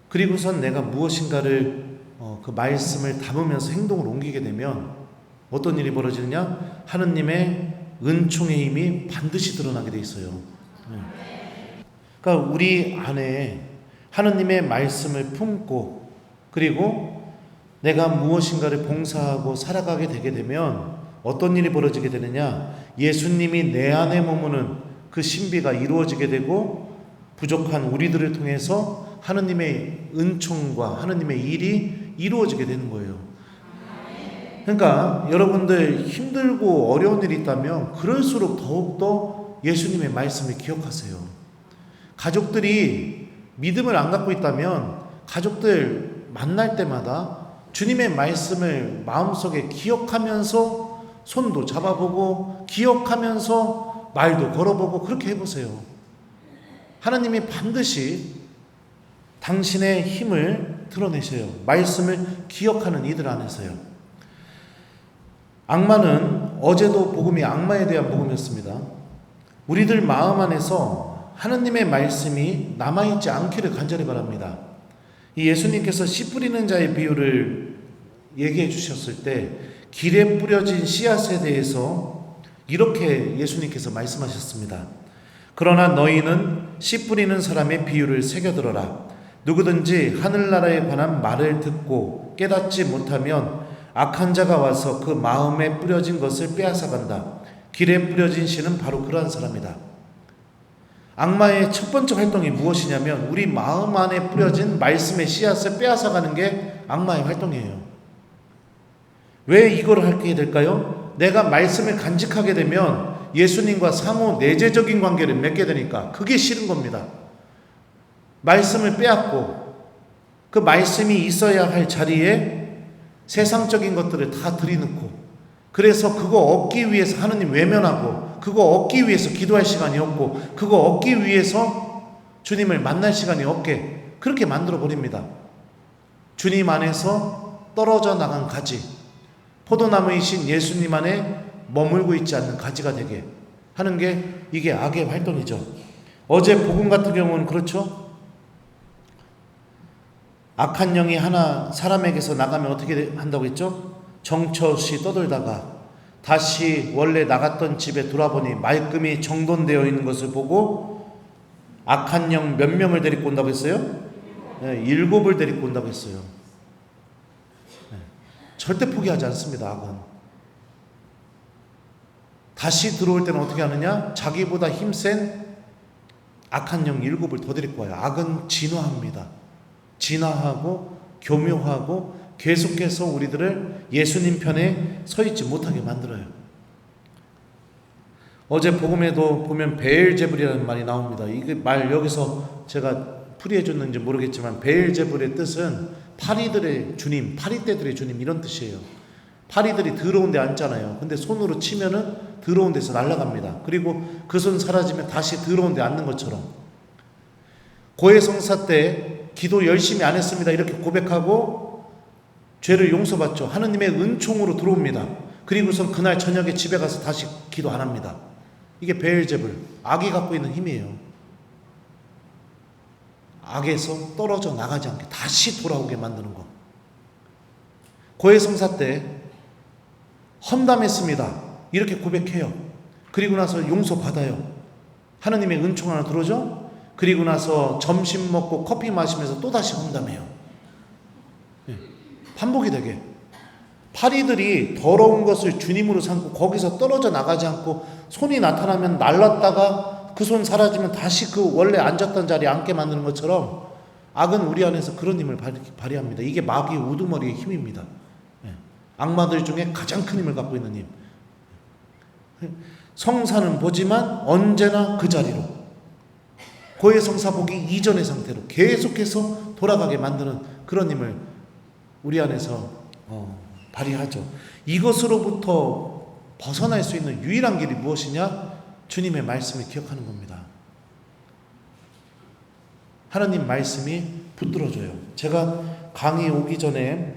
그리고선 내가 무엇인가를 그 말씀을 담으면서 행동을 옮기게 되면 어떤 일이 벌어지느냐? 하느님의 은총의 힘이 반드시 드러나게 돼 있어요. 그러니까 우리 안에 하느님의 말씀을 품고 그리고 내가 무엇인가를 봉사하고 살아가게 되게 되면 어떤 일이 벌어지게 되느냐? 예수님이 내 안에 머무는 그 신비가 이루어지게 되고 부족한 우리들을 통해서 하느님의 은총과 하느님의 일이 이루어지게 되는 거예요. 그러니까 여러분들 힘들고 어려운 일이 있다면 그럴수록 더욱더 예수님의 말씀을 기억하세요. 가족들이 믿음을 안 갖고 있다면 가족들 만날 때마다 주님의 말씀을 마음속에 기억하면서 손도 잡아보고 기억하면서 말도 걸어보고 그렇게 해보세요. 하나님이 반드시 당신의 힘을 드러내셔요. 말씀을 기억하는 이들 안에서요. 악마는 어제도 복음이 악마에 대한 복음이었습니다. 우리들 마음 안에서 하나님의 말씀이 남아있지 않기를 간절히 바랍니다. 이 예수님께서 씨 뿌리는 자의 비유를 얘기해 주셨을 때 길에 뿌려진 씨앗에 대해서 이렇게 예수님께서 말씀하셨습니다. 그러나 너희는 씨 뿌리는 사람의 비유를 새겨들어라. 누구든지 하늘나라에 관한 말을 듣고 깨닫지 못하면 악한 자가 와서 그 마음에 뿌려진 것을 빼앗아간다. 길에 뿌려진 씨는 바로 그러한 사람이다. 악마의 첫 번째 활동이 무엇이냐면 우리 마음 안에 뿌려진 말씀의 씨앗을 빼앗아가는 게 악마의 활동이에요. 왜 이걸 하게 될까요? 내가 말씀을 간직하게 되면 예수님과 상호 내재적인 관계를 맺게 되니까 그게 싫은 겁니다. 말씀을 빼앗고 그 말씀이 있어야 할 자리에 세상적인 것들을 다 들이놓고 그래서 그거 얻기 위해서 하느님 외면하고 그거 얻기 위해서 기도할 시간이 없고 그거 얻기 위해서 주님을 만날 시간이 없게 그렇게 만들어 버립니다. 주님 안에서 떨어져 나간 가지, 포도나무이신 예수님 안에 머물고 있지 않는 가지가 되게 하는 게 이게 악의 활동이죠. 어제 복음 같은 경우는 그렇죠. 악한 영이 하나 사람에게서 나가면 어떻게 한다고 했죠? 정처없이 떠돌다가 다시 원래 나갔던 집에 돌아보니 말끔히 정돈되어 있는 것을 보고 악한 영 몇 명을 데리고 온다고 했어요? 네, 7을 데리고 온다고 했어요. 네, 절대 포기하지 않습니다. 악은 다시 들어올 때는 어떻게 하느냐? 자기보다 힘센 악한 영 7을 더 데리고 와요. 악은 진화합니다. 진화하고 교묘하고 계속해서 우리들을 예수님 편에 서 있지 못하게 만들어요. 어제 복음에도 보면 베엘제불이라는 말이 나옵니다. 이게 말 여기서 제가 풀이해 줬는지 모르겠지만 베엘제불의 뜻은 파리들의 주님, 파리떼들의 주님 이런 뜻이에요. 파리들이 더러운 데 앉잖아요. 근데 손으로 치면은 더러운 데서 날아갑니다. 그리고 그 손 사라지면 다시 더러운 데 앉는 것처럼 고해성사 때 기도 열심히 안 했습니다. 이렇게 고백하고 죄를 용서받죠. 하느님의 은총으로 들어옵니다. 그리고선 그날 저녁에 집에 가서 다시 기도 안 합니다. 이게 베엘제불, 악이 갖고 있는 힘이에요. 악에서 떨어져 나가지 않게 다시 돌아오게 만드는 것. 고해성사 때 험담했습니다. 이렇게 고백해요. 그리고 나서 용서받아요. 하느님의 은총 하나 들어오죠. 그리고 나서 점심 먹고 커피 마시면서 또다시 험담해요. 반복이 되게. 파리들이 더러운 것을 주님으로 삼고 거기서 떨어져 나가지 않고 손이 나타나면 날랐다가 그 손 사라지면 다시 그 원래 앉았던 자리에 앉게 만드는 것처럼 악은 우리 안에서 그런 힘을 발휘합니다. 이게 마귀의 우두머리의 힘입니다. 악마들 중에 가장 큰 힘을 갖고 있는 힘. 성사는 보지만 언제나 그 자리로 고해성사 보기 이전의 상태로 계속해서 돌아가게 만드는 그런 힘을 우리 안에서 발휘하죠. 이것으로부터 벗어날 수 있는 유일한 길이 무엇이냐? 주님의 말씀을 기억하는 겁니다. 하나님 말씀이 붙들어줘요. 제가 강의 오기 전에,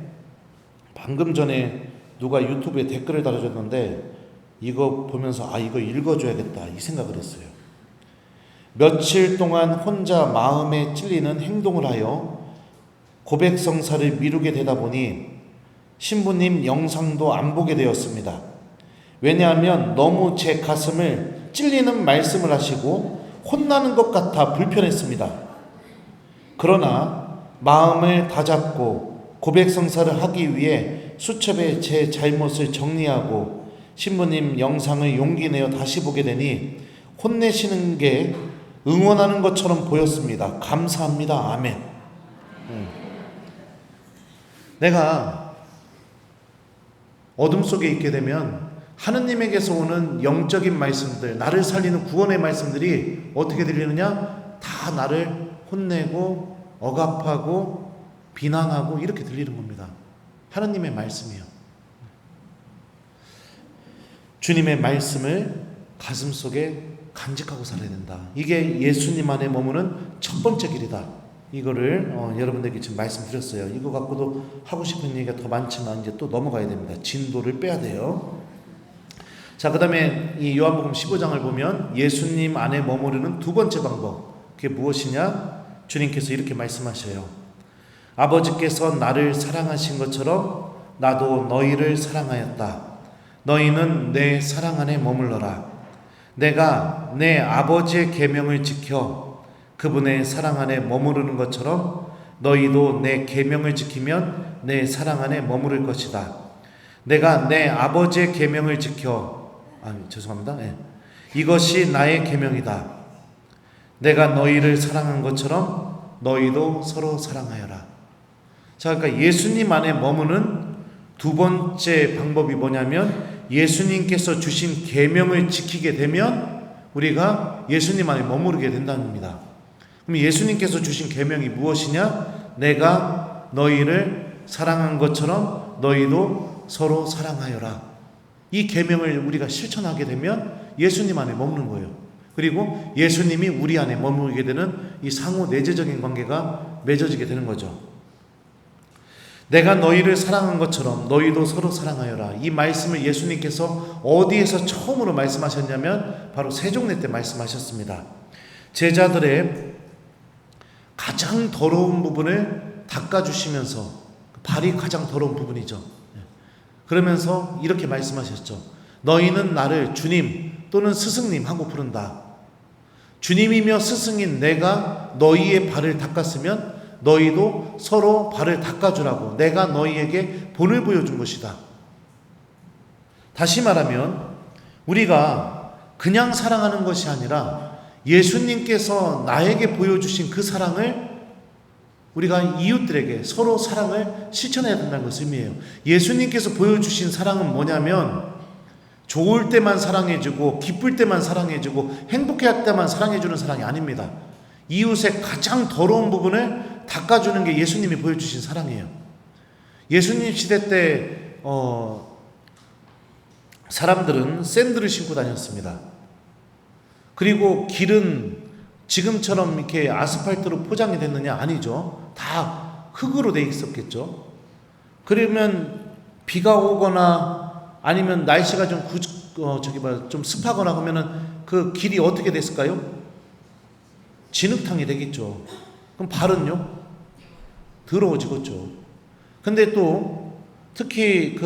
방금 전에 누가 유튜브에 댓글을 달아줬는데 이거 보면서 이거 읽어줘야겠다 이 생각을 했어요. 며칠 동안 혼자 마음에 찔리는 행동을 하여 고백성사를 미루게 되다 보니 신부님 영상도 안 보게 되었습니다. 왜냐하면 너무 제 가슴을 찔리는 말씀을 하시고 혼나는 것 같아 불편했습니다. 그러나 마음을 다잡고 고백성사를 하기 위해 수첩에 제 잘못을 정리하고 신부님 영상을 용기 내어 다시 보게 되니 혼내시는 게 응원하는 것처럼 보였습니다. 감사합니다. 아멘. 내가 어둠 속에 있게 되면 하느님에게서 오는 영적인 말씀들, 나를 살리는 구원의 말씀들이 어떻게 들리느냐? 다 나를 혼내고 억압하고 비난하고 이렇게 들리는 겁니다. 하느님의 말씀이요. 주님의 말씀을 가슴속에 간직하고 살아야 된다. 이게 예수님 안에 머무는 첫 번째 길이다. 이거를 여러분들에게 지금 말씀드렸어요. 이거 갖고도 하고 싶은 얘기가 더 많지만 이제 또 넘어가야 됩니다. 진도를 빼야 돼요. 자, 그 다음에 이 요한복음 15장을 보면 예수님 안에 머무르는 두 번째 방법, 그게 무엇이냐? 주님께서 이렇게 말씀하셔요. 아버지께서 나를 사랑하신 것처럼 나도 너희를 사랑하였다. 너희는 내 사랑 안에 머물러라. 내가 내 아버지의 계명을 지켜 그분의 사랑 안에 머무르는 것처럼 너희도 내 계명을 지키면 내 사랑 안에 머무를 것이다. 내가 내 아버지의 계명을 지켜 이것이 나의 계명이다. 내가 너희를 사랑한 것처럼 너희도 서로 사랑하여라. 자, 그러니까 예수님 안에 머무는 두 번째 방법이 뭐냐면 예수님께서 주신 계명을 지키게 되면 우리가 예수님 안에 머무르게 된다는 겁니다. 그럼 예수님께서 주신 계명이 무엇이냐? 내가 너희를 사랑한 것처럼 너희도 서로 사랑하여라. 이 계명을 우리가 실천하게 되면 예수님 안에 머무는 거예요. 그리고 예수님이 우리 안에 머무르게 되는 이 상호 내재적인 관계가 맺어지게 되는 거죠. 내가 너희를 사랑한 것처럼 너희도 서로 사랑하여라. 이 말씀을 예수님께서 어디에서 처음으로 말씀하셨냐면 바로 세종례 때 말씀하셨습니다. 제자들의 가장 더러운 부분을 닦아주시면서, 발이 가장 더러운 부분이죠. 그러면서 이렇게 말씀하셨죠. 너희는 나를 주님 또는 스승님 하고 부른다. 주님이며 스승인 내가 너희의 발을 닦았으면 너희도 서로 발을 닦아주라고 내가 너희에게 본을 보여준 것이다. 다시 말하면 우리가 그냥 사랑하는 것이 아니라 예수님께서 나에게 보여주신 그 사랑을 우리가 이웃들에게 서로 사랑을 실천해야 된다는 것을 의미해요. 예수님께서 보여주신 사랑은 뭐냐면 좋을 때만 사랑해주고 기쁠 때만 사랑해주고 행복할 때만 사랑해주는 사랑이 아닙니다. 이웃의 가장 더러운 부분을 닦아주는 게 예수님이 보여주신 사랑이에요. 예수님 시대 때 사람들은 샌들을 신고 다녔습니다. 그리고 길은 지금처럼 이렇게 아스팔트로 포장이 됐느냐? 아니죠. 다 흙으로 돼 있었겠죠. 그러면 비가 오거나 아니면 날씨가 좀 습하거나 하면은 그 길이 어떻게 됐을까요? 진흙탕이 되겠죠. 그럼 발은요? 더러워지겠죠. 근데 또 특히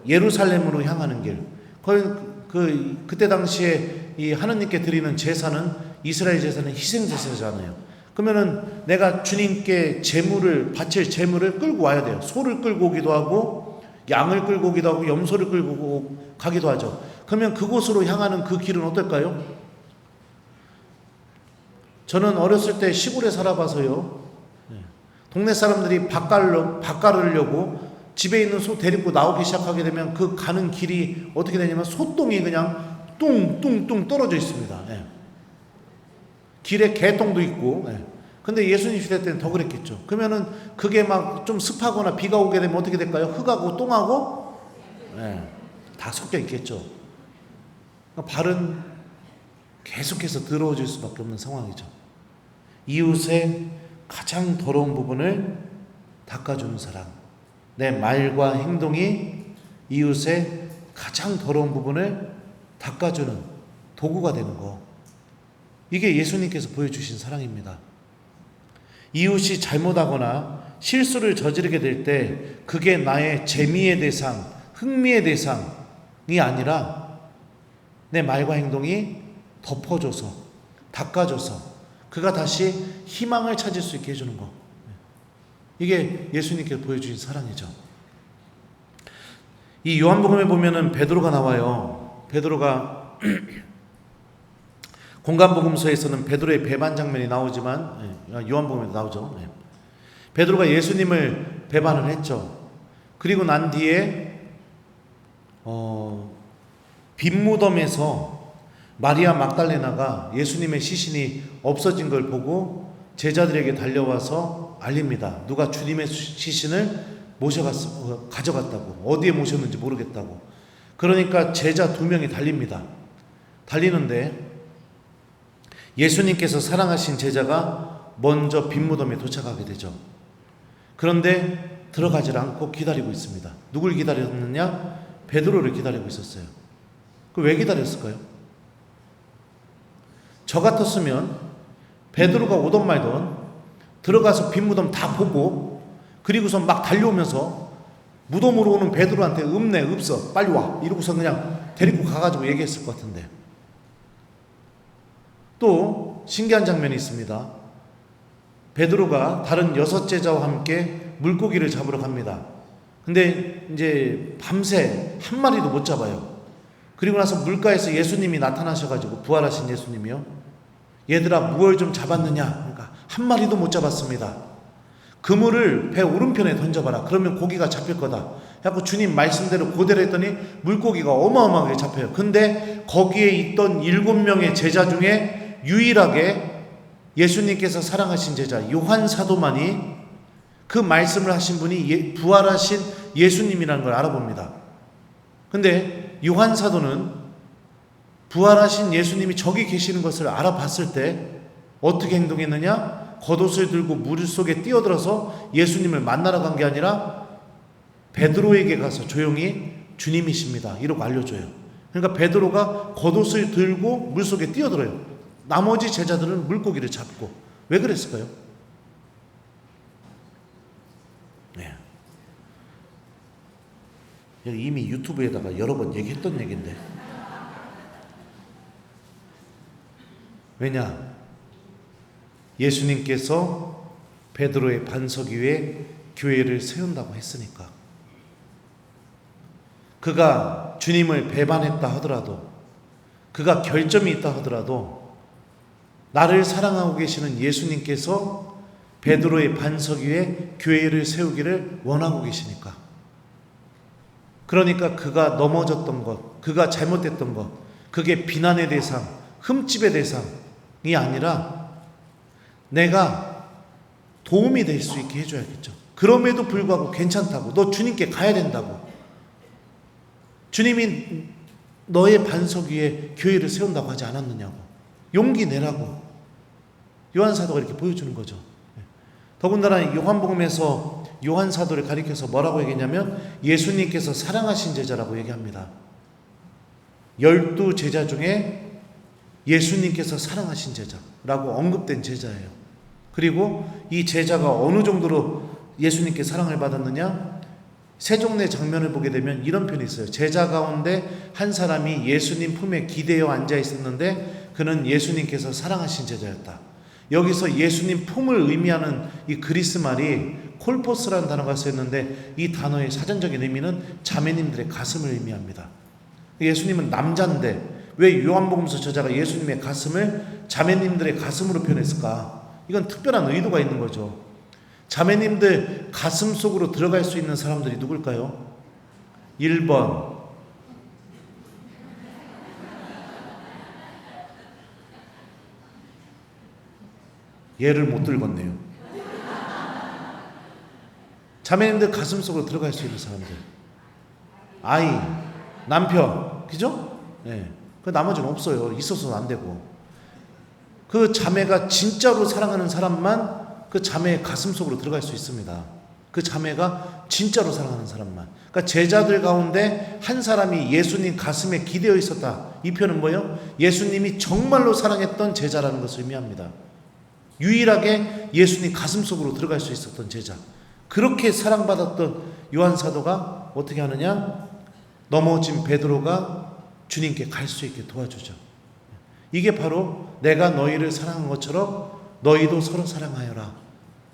예루살렘으로 향하는 길, 그때 당시에 이 하느님께 드리는 제사는 이스라엘 제사는 희생 제사잖아요. 그러면은 내가 주님께 바칠 제물을 끌고 와야 돼요. 소를 끌고 오기도 하고 양을 끌고 오기도 하고 염소를 끌고 가기도 하죠. 그러면 그곳으로 향하는 그 길은 어떨까요? 저는 어렸을 때 시골에 살아봐서요. 동네 사람들이 밥 가르려고 집에 있는 소 데리고 나오기 시작하게 되면 그 가는 길이 어떻게 되냐면 소똥이 그냥 뚱뚱뚱 떨어져 있습니다. 길에 개똥도 있고. 근데 예수님 시대 때는 더 그랬겠죠. 그러면은 그게 막 좀 습하거나 비가 오게 되면 어떻게 될까요? 흙하고 똥하고 다 섞여 있겠죠. 그러니까 발은 계속해서 더러워질 수밖에 없는 상황이죠. 이웃의 가장 더러운 부분을 닦아주는 사람. 내 말과 행동이 이웃의 가장 더러운 부분을 닦아주는 도구가 되는 거. 이게 예수님께서 보여주신 사랑입니다. 이웃이 잘못하거나 실수를 저지르게 될 때 그게 나의 재미의 대상, 흥미의 대상이 아니라 내 말과 행동이 덮어줘서, 닦아줘서 그가 다시 희망을 찾을 수 있게 해주는 거. 이게 예수님께서 보여주신 사랑이죠. 이 요한복음에 보면은 베드로가 나와요. 베드로가 공간복음서에서는 베드로의 배반 장면이 나오지만 요한복음에도 나오죠. 베드로가 예수님을 배반을 했죠. 그리고 난 뒤에 빈무덤에서 마리아 막달레나가 예수님의 시신이 없어진 걸 보고 제자들에게 달려와서 알립니다. 누가 주님의 시신을 가져갔다고. 어디에 모셨는지 모르겠다고. 그러니까 제자 2명이 달립니다. 달리는데 예수님께서 사랑하신 제자가 먼저 빈무덤에 도착하게 되죠. 그런데 들어가질 않고 기다리고 있습니다. 누굴 기다렸느냐? 베드로를 기다리고 있었어요. 왜 기다렸을까요? 저 같았으면 베드로가 오던 말던 들어가서 빈무덤 다 보고 그리고서 막 달려오면서 무덤으로 오는 베드로한테 없네 없어 빨리 와 이러고서 그냥 데리고 가가지고 얘기했을 것 같은데. 또 신기한 장면이 있습니다. 베드로가 다른 6제자와 함께 물고기를 잡으러 갑니다. 근데 이제 밤새 한 마리도 못 잡아요. 그리고 나서 물가에서 예수님이 나타나셔가지고, 부활하신 예수님이요, 얘들아 무얼 좀 잡았느냐? 그러니까 한 마리도 못 잡았습니다. 그물을 배 오른편에 던져봐라. 그러면 고기가 잡힐 거다. 그래서 주님 말씀대로 그대로 했더니 물고기가 어마어마하게 잡혀요. 근데 거기에 있던 7명의 제자 중에 유일하게 예수님께서 사랑하신 제자 요한 사도만이 그 말씀을 하신 분이 부활하신 예수님이라는 걸 알아봅니다. 근데 요한 사도는 부활하신 예수님이 저기 계시는 것을 알아봤을 때 어떻게 행동했느냐? 겉옷을 들고 물 속에 뛰어들어서 예수님을 만나러 간 게 아니라 베드로에게 가서 조용히 주님이십니다 이러고 알려줘요. 그러니까 베드로가 겉옷을 들고 물 속에 뛰어들어요. 나머지 제자들은 물고기를 잡고. 왜 그랬을까요? 네. 이미 유튜브에다가 여러 번 얘기했던 얘기인데. 왜냐? 예수님께서 베드로의 반석 위에 교회를 세운다고 했으니까. 그가 주님을 배반했다 하더라도, 그가 결점이 있다 하더라도 나를 사랑하고 계시는 예수님께서 베드로의 반석 위에 교회를 세우기를 원하고 계시니까. 그러니까 그가 넘어졌던 것, 그가 잘못됐던 것, 그게 비난의 대상, 흠집의 대상이 아니라 내가 도움이 될 수 있게 해줘야겠죠. 그럼에도 불구하고 괜찮다고, 너 주님께 가야 된다고, 주님이 너의 반석 위에 교회를 세운다고 하지 않았느냐고, 용기 내라고 요한 사도가 이렇게 보여주는 거죠. 더군다나 요한복음에서 요한 사도를 가리켜서 뭐라고 얘기했냐면 예수님께서 사랑하신 제자라고 얘기합니다. 12제자 중에 예수님께서 사랑하신 제자라고 언급된 제자예요. 그리고 이 제자가 어느 정도로 예수님께 사랑을 받았느냐? 세종내 장면을 보게 되면 이런 편이 있어요. 제자 가운데 한 사람이 예수님 품에 기대어 앉아 있었는데 그는 예수님께서 사랑하신 제자였다. 여기서 예수님 품을 의미하는 이 그리스 말이 콜포스라는 단어가 쓰였는데 이 단어의 사전적인 의미는 자매님들의 가슴을 의미합니다. 예수님은 남자인데 왜 요한복음서 저자가 예수님의 가슴을 자매님들의 가슴으로 표현했을까? 이건 특별한 의도가 있는 거죠. 자매님들 가슴 속으로 들어갈 수 있는 사람들이 누굴까요? 1번 얘를 못 들겠네요. 자매님들 가슴속으로 들어갈 수 있는 사람들, 아이, 남편, 그죠? 네. 그 나머지는 없어요. 있어서는 안 되고. 그 자매가 진짜로 사랑하는 사람만 그 자매의 가슴속으로 들어갈 수 있습니다. 그 자매가 진짜로 사랑하는 사람만. 그러니까 제자들 가운데 한 사람이 예수님 가슴에 기대어 있었다. 이 표현은 뭐예요? 예수님이 정말로 사랑했던 제자라는 것을 의미합니다. 유일하게 예수님 가슴속으로 들어갈 수 있었던 제자. 그렇게 사랑받았던 요한 사도가 어떻게 하느냐? 넘어진 베드로가 주님께 갈 수 있게 도와주죠. 이게 바로 내가 너희를 사랑한 것처럼 너희도 서로 사랑하여라.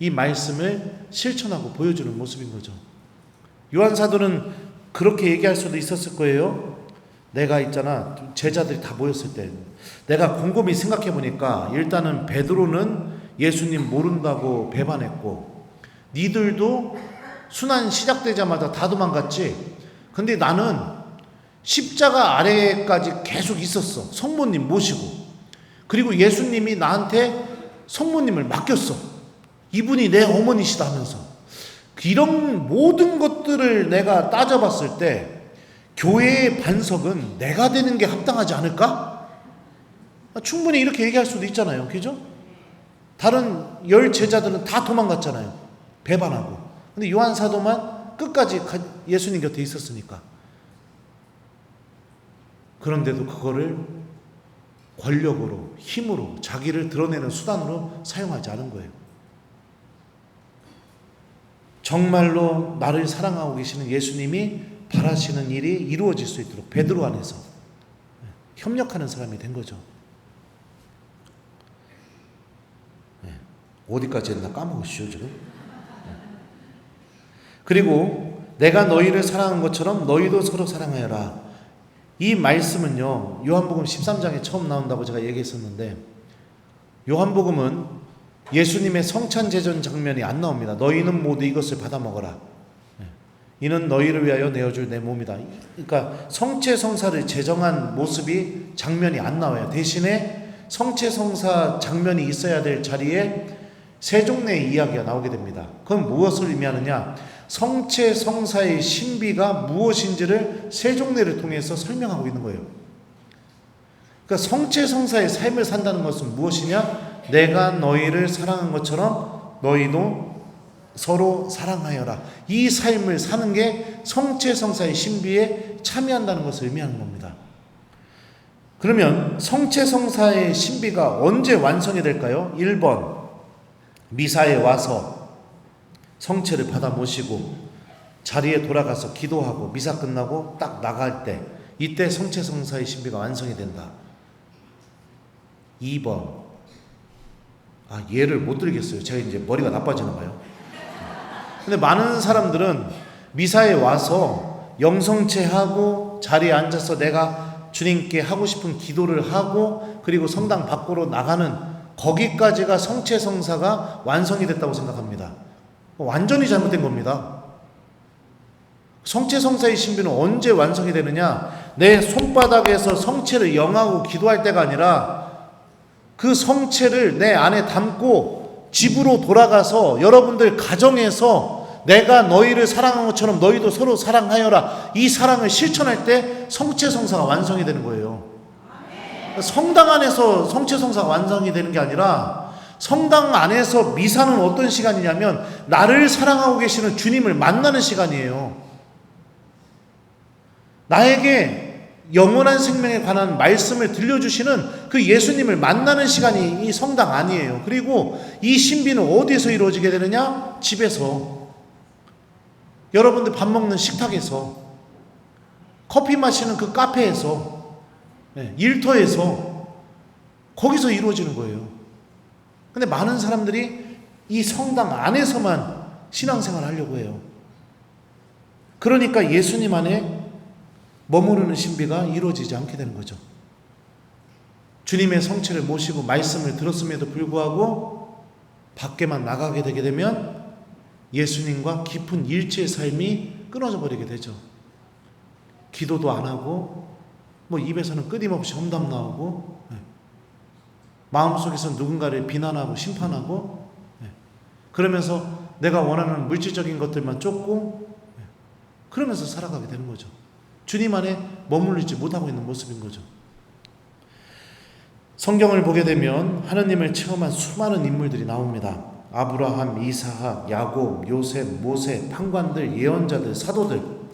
이 말씀을 실천하고 보여주는 모습인 거죠. 요한 사도는 그렇게 얘기할 수도 있었을 거예요. 내가 있잖아, 제자들이 다 모였을 때 내가 곰곰이 생각해 보니까 일단은 베드로는 예수님 모른다고 배반했고 니들도 순환 시작되자마자 다 도망갔지. 근데 나는 십자가 아래까지 계속 있었어. 성모님 모시고. 그리고 예수님이 나한테 성모님을 맡겼어. 이분이 내 어머니시다 하면서. 이런 모든 것들을 내가 따져봤을 때 교회의 반석은 내가 되는 게 합당하지 않을까? 충분히 이렇게 얘기할 수도 있잖아요. 그죠? 다른 10 제자들은 다 도망갔잖아요. 배반하고. 근데 요한 사도만 끝까지 예수님 곁에 있었으니까. 그런데도 그거를 권력으로, 힘으로, 자기를 드러내는 수단으로 사용하지 않은 거예요. 정말로 나를 사랑하고 계시는 예수님이 바라시는 일이 이루어질 수 있도록 베드로 안에서 협력하는 사람이 된 거죠. 어디까지 했나 까먹었죠 지금. 그리고 내가 너희를 사랑한 것처럼 너희도 서로 사랑하여라. 이 말씀은요 요한복음 13장에 처음 나온다고 제가 얘기했었는데, 요한복음은 예수님의 성찬제전 장면이 안 나옵니다. 너희는 모두 이것을 받아 먹어라. 이는 너희를 위하여 내어줄 내 몸이다. 그러니까 성체성사를 제정한 모습이 장면이 안 나와요. 대신에 성체성사 장면이 있어야 될 자리에 세종례의 이야기가 나오게 됩니다. 그건 무엇을 의미하느냐? 성체성사의 신비가 무엇인지를 세종례를 통해서 설명하고 있는 거예요. 그러니까 성체성사의 삶을 산다는 것은 무엇이냐? 내가 너희를 사랑한 것처럼 너희도 서로 사랑하여라. 이 삶을 사는 게 성체성사의 신비에 참여한다는 것을 의미하는 겁니다. 그러면 성체성사의 신비가 언제 완성이 될까요? 1번, 미사에 와서 성체를 받아 모시고 자리에 돌아가서 기도하고 미사 끝나고 딱 나갈 때, 이때 성체성사의 신비가 완성이 된다. 2번, 예를 못 들겠어요. 제가 이제 머리가 나빠지나 봐요. 근데 많은 사람들은 미사에 와서 영성체하고 자리에 앉아서 내가 주님께 하고 싶은 기도를 하고 그리고 성당 밖으로 나가는 거기까지가 성체성사가 완성이 됐다고 생각합니다. 완전히 잘못된 겁니다. 성체성사의 신비는 언제 완성이 되느냐? 내 손바닥에서 성체를 영하고 기도할 때가 아니라 그 성체를 내 안에 담고 집으로 돌아가서 여러분들 가정에서 내가 너희를 사랑한 것처럼 너희도 서로 사랑하여라. 이 사랑을 실천할 때 성체성사가 완성이 되는 거예요. 성당 안에서 성체성사가 완성이 되는 게 아니라 성당 안에서 미사는 어떤 시간이냐면 나를 사랑하고 계시는 주님을 만나는 시간이에요. 나에게 영원한 생명에 관한 말씀을 들려주시는 그 예수님을 만나는 시간이 이 성당 아니에요. 그리고 이 신비는 어디에서 이루어지게 되느냐? 집에서, 여러분들 밥 먹는 식탁에서, 커피 마시는 그 카페에서, 일터에서, 거기서 이루어지는 거예요. 근데 많은 사람들이 이 성당 안에서만 신앙생활을 하려고 해요. 그러니까 예수님 안에 머무르는 신비가 이루어지지 않게 되는 거죠. 주님의 성체를 모시고 말씀을 들었음에도 불구하고 밖에만 나가게 되게 되면 예수님과 깊은 일체의 삶이 끊어져 버리게 되죠. 기도도 안 하고 입에서는 끊임없이 험담 나오고 마음속에서 누군가를 비난하고 심판하고, 그러면서 내가 원하는 물질적인 것들만 쫓고, 그러면서 살아가게 되는 거죠. 주님 안에 머무르지 못하고 있는 모습인 거죠. 성경을 보게 되면 하느님을 체험한 수많은 인물들이 나옵니다. 아브라함, 이삭, 야곱, 요셉, 모세, 판관들, 예언자들, 사도들.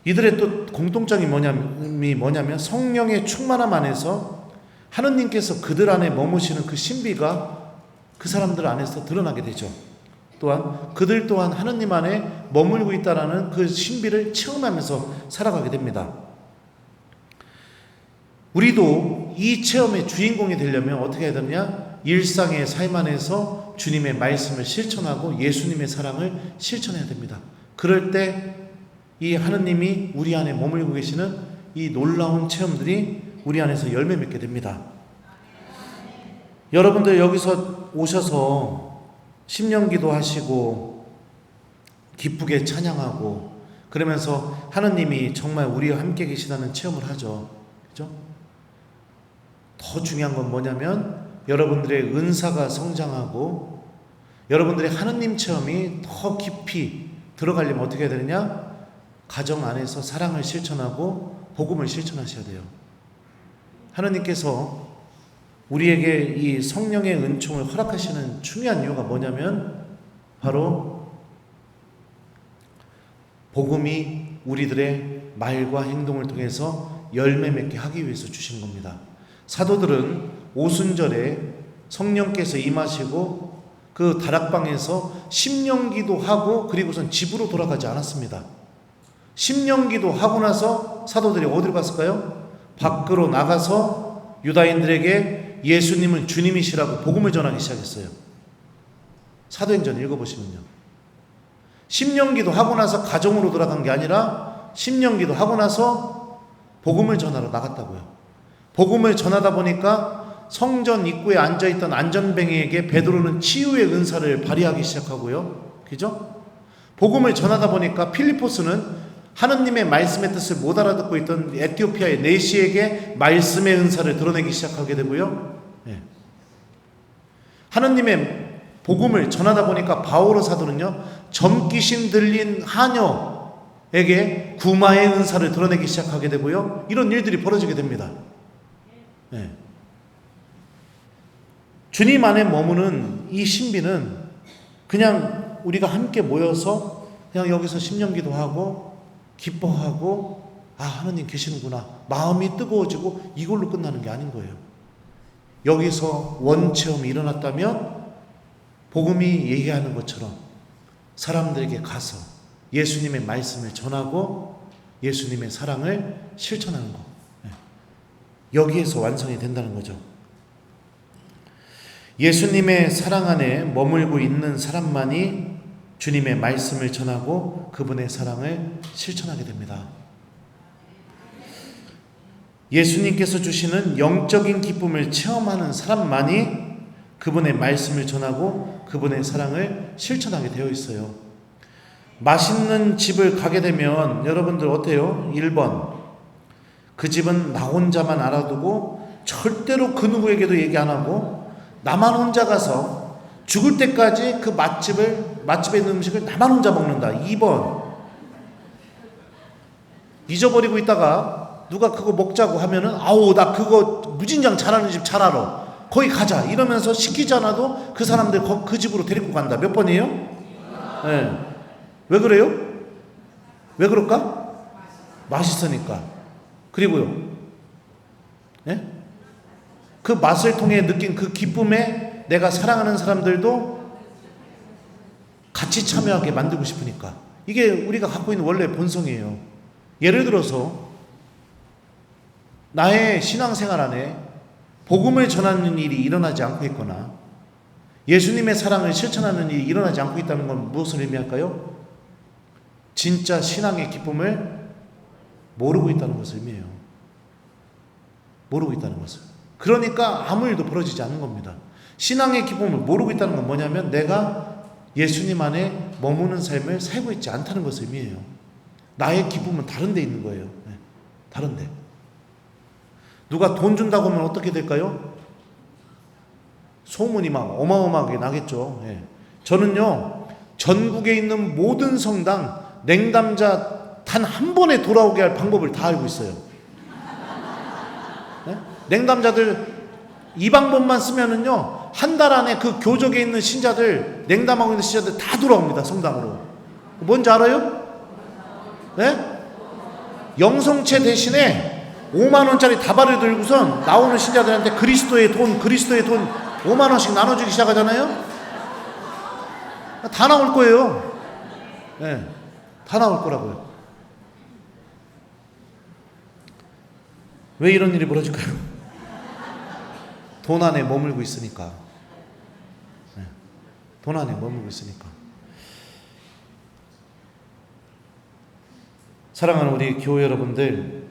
이들의 또 공통점이 뭐냐면 성령의 충만함 안에서 하느님께서 그들 안에 머무시는 그 신비가 그 사람들 안에서 드러나게 되죠. 또한 그들 또한 하느님 안에 머물고 있다라는 그 신비를 체험하면서 살아가게 됩니다. 우리도 이 체험의 주인공이 되려면 어떻게 해야 되느냐? 일상의 삶 안에서 주님의 말씀을 실천하고 예수님의 사랑을 실천해야 됩니다. 그럴 때 이 하느님이 우리 안에 머물고 계시는 이 놀라운 체험들이 우리 안에서 열매 맺게 됩니다. 여러분들 여기서 오셔서 심령기도 하시고 기쁘게 찬양하고 그러면서 하느님이 정말 우리와 함께 계시다는 체험을 하죠. 그죠? 더 중요한 건 뭐냐면 여러분들의 은사가 성장하고 여러분들의 하느님 체험이 더 깊이 들어가려면 어떻게 해야 되느냐? 가정 안에서 사랑을 실천하고 복음을 실천하셔야 돼요. 하느님께서 우리에게 이 성령의 은총을 허락하시는 중요한 이유가 뭐냐면 바로 복음이 우리들의 말과 행동을 통해서 열매 맺게 하기 위해서 주신 겁니다. 사도들은 오순절에 성령께서 임하시고 그 다락방에서 심령기도 하고 그리고선 집으로 돌아가지 않았습니다. 심령기도 하고 나서 사도들이 어디로 갔을까요? 밖으로 나가서 유다인들에게 예수님은 주님이시라고 복음을 전하기 시작했어요. 사도행전 읽어보시면요. 심령기도 하고 나서 가정으로 돌아간 게 아니라 심령기도 하고 나서 복음을 전하러 나갔다고요. 복음을 전하다 보니까 성전 입구에 앉아있던 안전뱅이에게 베드로는 치유의 은사를 발휘하기 시작하고요. 그죠? 복음을 전하다 보니까 필리포스는 하느님의 말씀의 뜻을 못 알아듣고 있던 에티오피아의 내시에게 말씀의 은사를 드러내기 시작하게 되고요. 하느님의 복음을 전하다 보니까 바오로 사도는요, 점귀신 들린 하녀에게 구마의 은사를 드러내기 시작하게 되고요. 이런 일들이 벌어지게 됩니다. 주님 안에 머무는 이 신비는 그냥 우리가 함께 모여서 그냥 여기서 심령기도 하고 기뻐하고 하느님 계시는구나 마음이 뜨거워지고 이걸로 끝나는 게 아닌 거예요. 여기서 원체험이 일어났다면 복음이 얘기하는 것처럼 사람들에게 가서 예수님의 말씀을 전하고 예수님의 사랑을 실천하는 것, 여기에서 완성이 된다는 거죠. 예수님의 사랑 안에 머물고 있는 사람만이 주님의 말씀을 전하고 그분의 사랑을 실천하게 됩니다. 예수님께서 주시는 영적인 기쁨을 체험하는 사람만이 그분의 말씀을 전하고 그분의 사랑을 실천하게 되어 있어요. 맛있는 집을 가게 되면 여러분들 어때요? 1번, 그 집은 나 혼자만 알아두고 절대로 그 누구에게도 얘기 안 하고 나만 혼자 가서 죽을 때까지 그 맛집에 있는 음식을 나만 혼자 먹는다. 2번, 잊어버리고 있다가 누가 그거 먹자고 하면은 나 그거 무진장 잘하는 집 잘 알아. 거기 가자. 이러면서 시키지 않아도 그 사람들 그 집으로 데리고 간다. 몇 번이에요? 네. 왜 그래요? 왜 그럴까? 맛있으니까. 그리고요. 네? 그 맛을 통해 느낀 그 기쁨에 내가 사랑하는 사람들도 같이 참여하게 만들고 싶으니까. 이게 우리가 갖고 있는 원래 본성이에요. 예를 들어서 나의 신앙생활 안에 복음을 전하는 일이 일어나지 않고 있거나 예수님의 사랑을 실천하는 일이 일어나지 않고 있다는 건 무엇을 의미할까요? 진짜 신앙의 기쁨을 모르고 있다는 것을 의미해요. 모르고 있다는 것을. 그러니까 아무 일도 벌어지지 않는 겁니다. 신앙의 기쁨을 모르고 있다는 건 뭐냐면 내가 예수님 안에 머무는 삶을 살고 있지 않다는 것을 의미해요. 나의 기쁨은 다른 데 있는 거예요. 다른 데. 누가 돈 준다고 하면 어떻게 될까요? 소문이 막 어마어마하게 나겠죠. 예. 저는요, 전국에 있는 모든 성당 냉담자 단 한 번에 돌아오게 할 방법을 다 알고 있어요. 네? 냉담자들 이 방법만 쓰면은요, 한 달 안에 그 교적에 있는 신자들, 냉담하고 있는 신자들 다 돌아옵니다, 성당으로. 뭔지 알아요? 네? 영성체 대신에 5만 원짜리 다발을 들고선 나오는 신자들한테 그리스도의 돈 5만 원씩 나눠주기 시작하잖아요. 다 나올 거예요. 네, 다 나올 거라고요. 왜 이런 일이 벌어질까요? 돈 안에 머물고 있으니까. 네, 돈 안에 머물고 있으니까. 사랑하는 우리 교회 여러분들,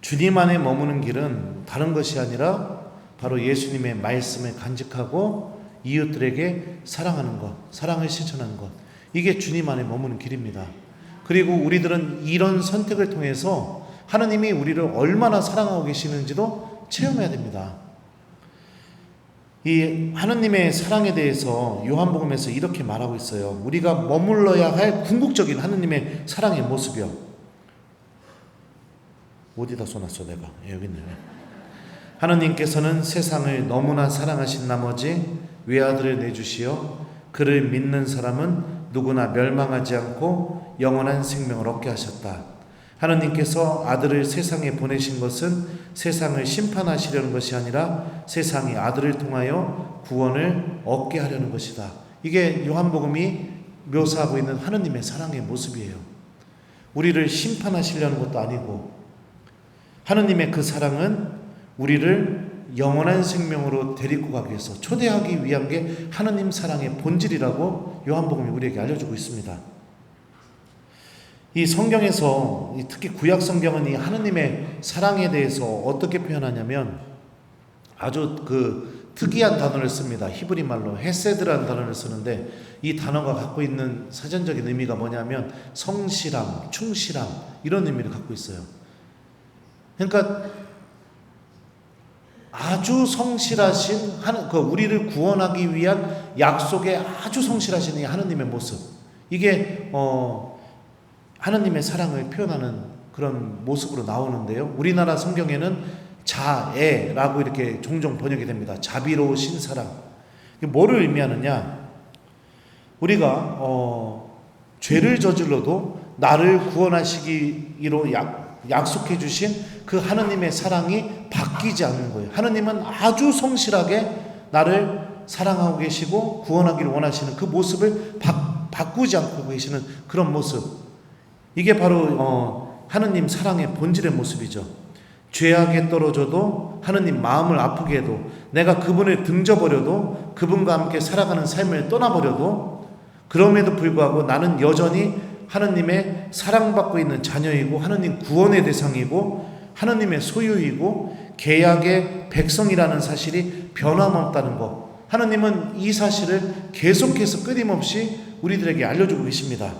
주님 안에 머무는 길은 다른 것이 아니라 바로 예수님의 말씀을 간직하고 이웃들에게 사랑하는 것, 사랑을 실천하는 것, 이게 주님 안에 머무는 길입니다. 그리고 우리들은 이런 선택을 통해서 하나님이 우리를 얼마나 사랑하고 계시는지도 체험해야 됩니다. 이 하나님의 사랑에 대해서 요한복음에서 이렇게 말하고 있어요. 우리가 머물러야 할 궁극적인 하나님의 사랑의 모습이요. 어디다 써놨어 내가? 여기 있네. 하나님께서는 세상을 너무나 사랑하신 나머지 외아들을 내주시어 그를 믿는 사람은 누구나 멸망하지 않고 영원한 생명을 얻게 하셨다. 하나님께서 아들을 세상에 보내신 것은 세상을 심판하시려는 것이 아니라 세상이 아들을 통하여 구원을 얻게 하려는 것이다. 이게 요한복음이 묘사하고 있는 하나님의 사랑의 모습이에요. 우리를 심판하시려는 것도 아니고, 하나님의 그 사랑은 우리를 영원한 생명으로 데리고 가기 위해서 초대하기 위한 게 하나님 사랑의 본질이라고 요한복음이 우리에게 알려주고 있습니다. 이 성경에서 특히 구약 성경은 이 하나님의 사랑에 대해서 어떻게 표현하냐면 아주 그 특이한 단어를 씁니다. 히브리 말로 헤세드라는 단어를 쓰는데, 이 단어가 갖고 있는 사전적인 의미가 뭐냐면 성실함, 충실함, 이런 의미를 갖고 있어요. 그러니까 아주 성실하신 우리를 구원하기 위한 약속에 아주 성실하신 이 하나님의 모습, 이게 하나님의 사랑을 표현하는 그런 모습으로 나오는데요. 우리나라 성경에는 자애라고 이렇게 종종 번역이 됩니다. 자비로우신 사랑. 이게 뭐를 의미하느냐? 우리가 죄를 저질러도 나를 구원하시기로 약속해 주신 그 하나님의 사랑이 바뀌지 않는 거예요. 하나님은 아주 성실하게 나를 사랑하고 계시고 구원하기를 원하시는 그 모습을 바꾸지 않고 계시는 그런 모습, 이게 바로 하나님 사랑의 본질의 모습이죠. 죄악에 떨어져도, 하나님 마음을 아프게 해도, 내가 그분을 등져버려도, 그분과 함께 살아가는 삶을 떠나버려도, 그럼에도 불구하고 나는 여전히 하나님의 사랑받고 있는 자녀이고 하나님 구원의 대상이고 하나님의 소유이고 계약의 백성이라는 사실이 변함없다는 것, 하나님은 이 사실을 계속해서 끊임없이 우리들에게 알려주고 계십니다.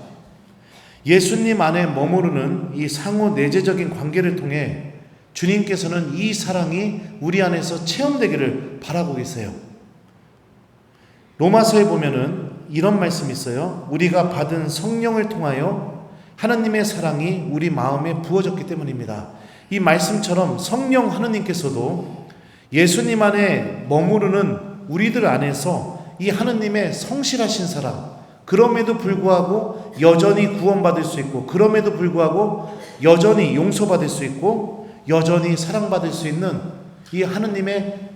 예수님 안에 머무르는 이 상호 내재적인 관계를 통해 주님께서는 이 사랑이 우리 안에서 체험되기를 바라고 계세요. 로마서에 보면은 이런 말씀이 있어요. 우리가 받은 성령을 통하여 하나님의 사랑이 우리 마음에 부어졌기 때문입니다. 이 말씀처럼 성령 하나님께서도 예수님 안에 머무르는 우리들 안에서 이 하나님의 성실하신 사랑, 그럼에도 불구하고 여전히 구원받을 수 있고, 그럼에도 불구하고 여전히 용서받을 수 있고, 여전히 사랑받을 수 있는 이 하나님의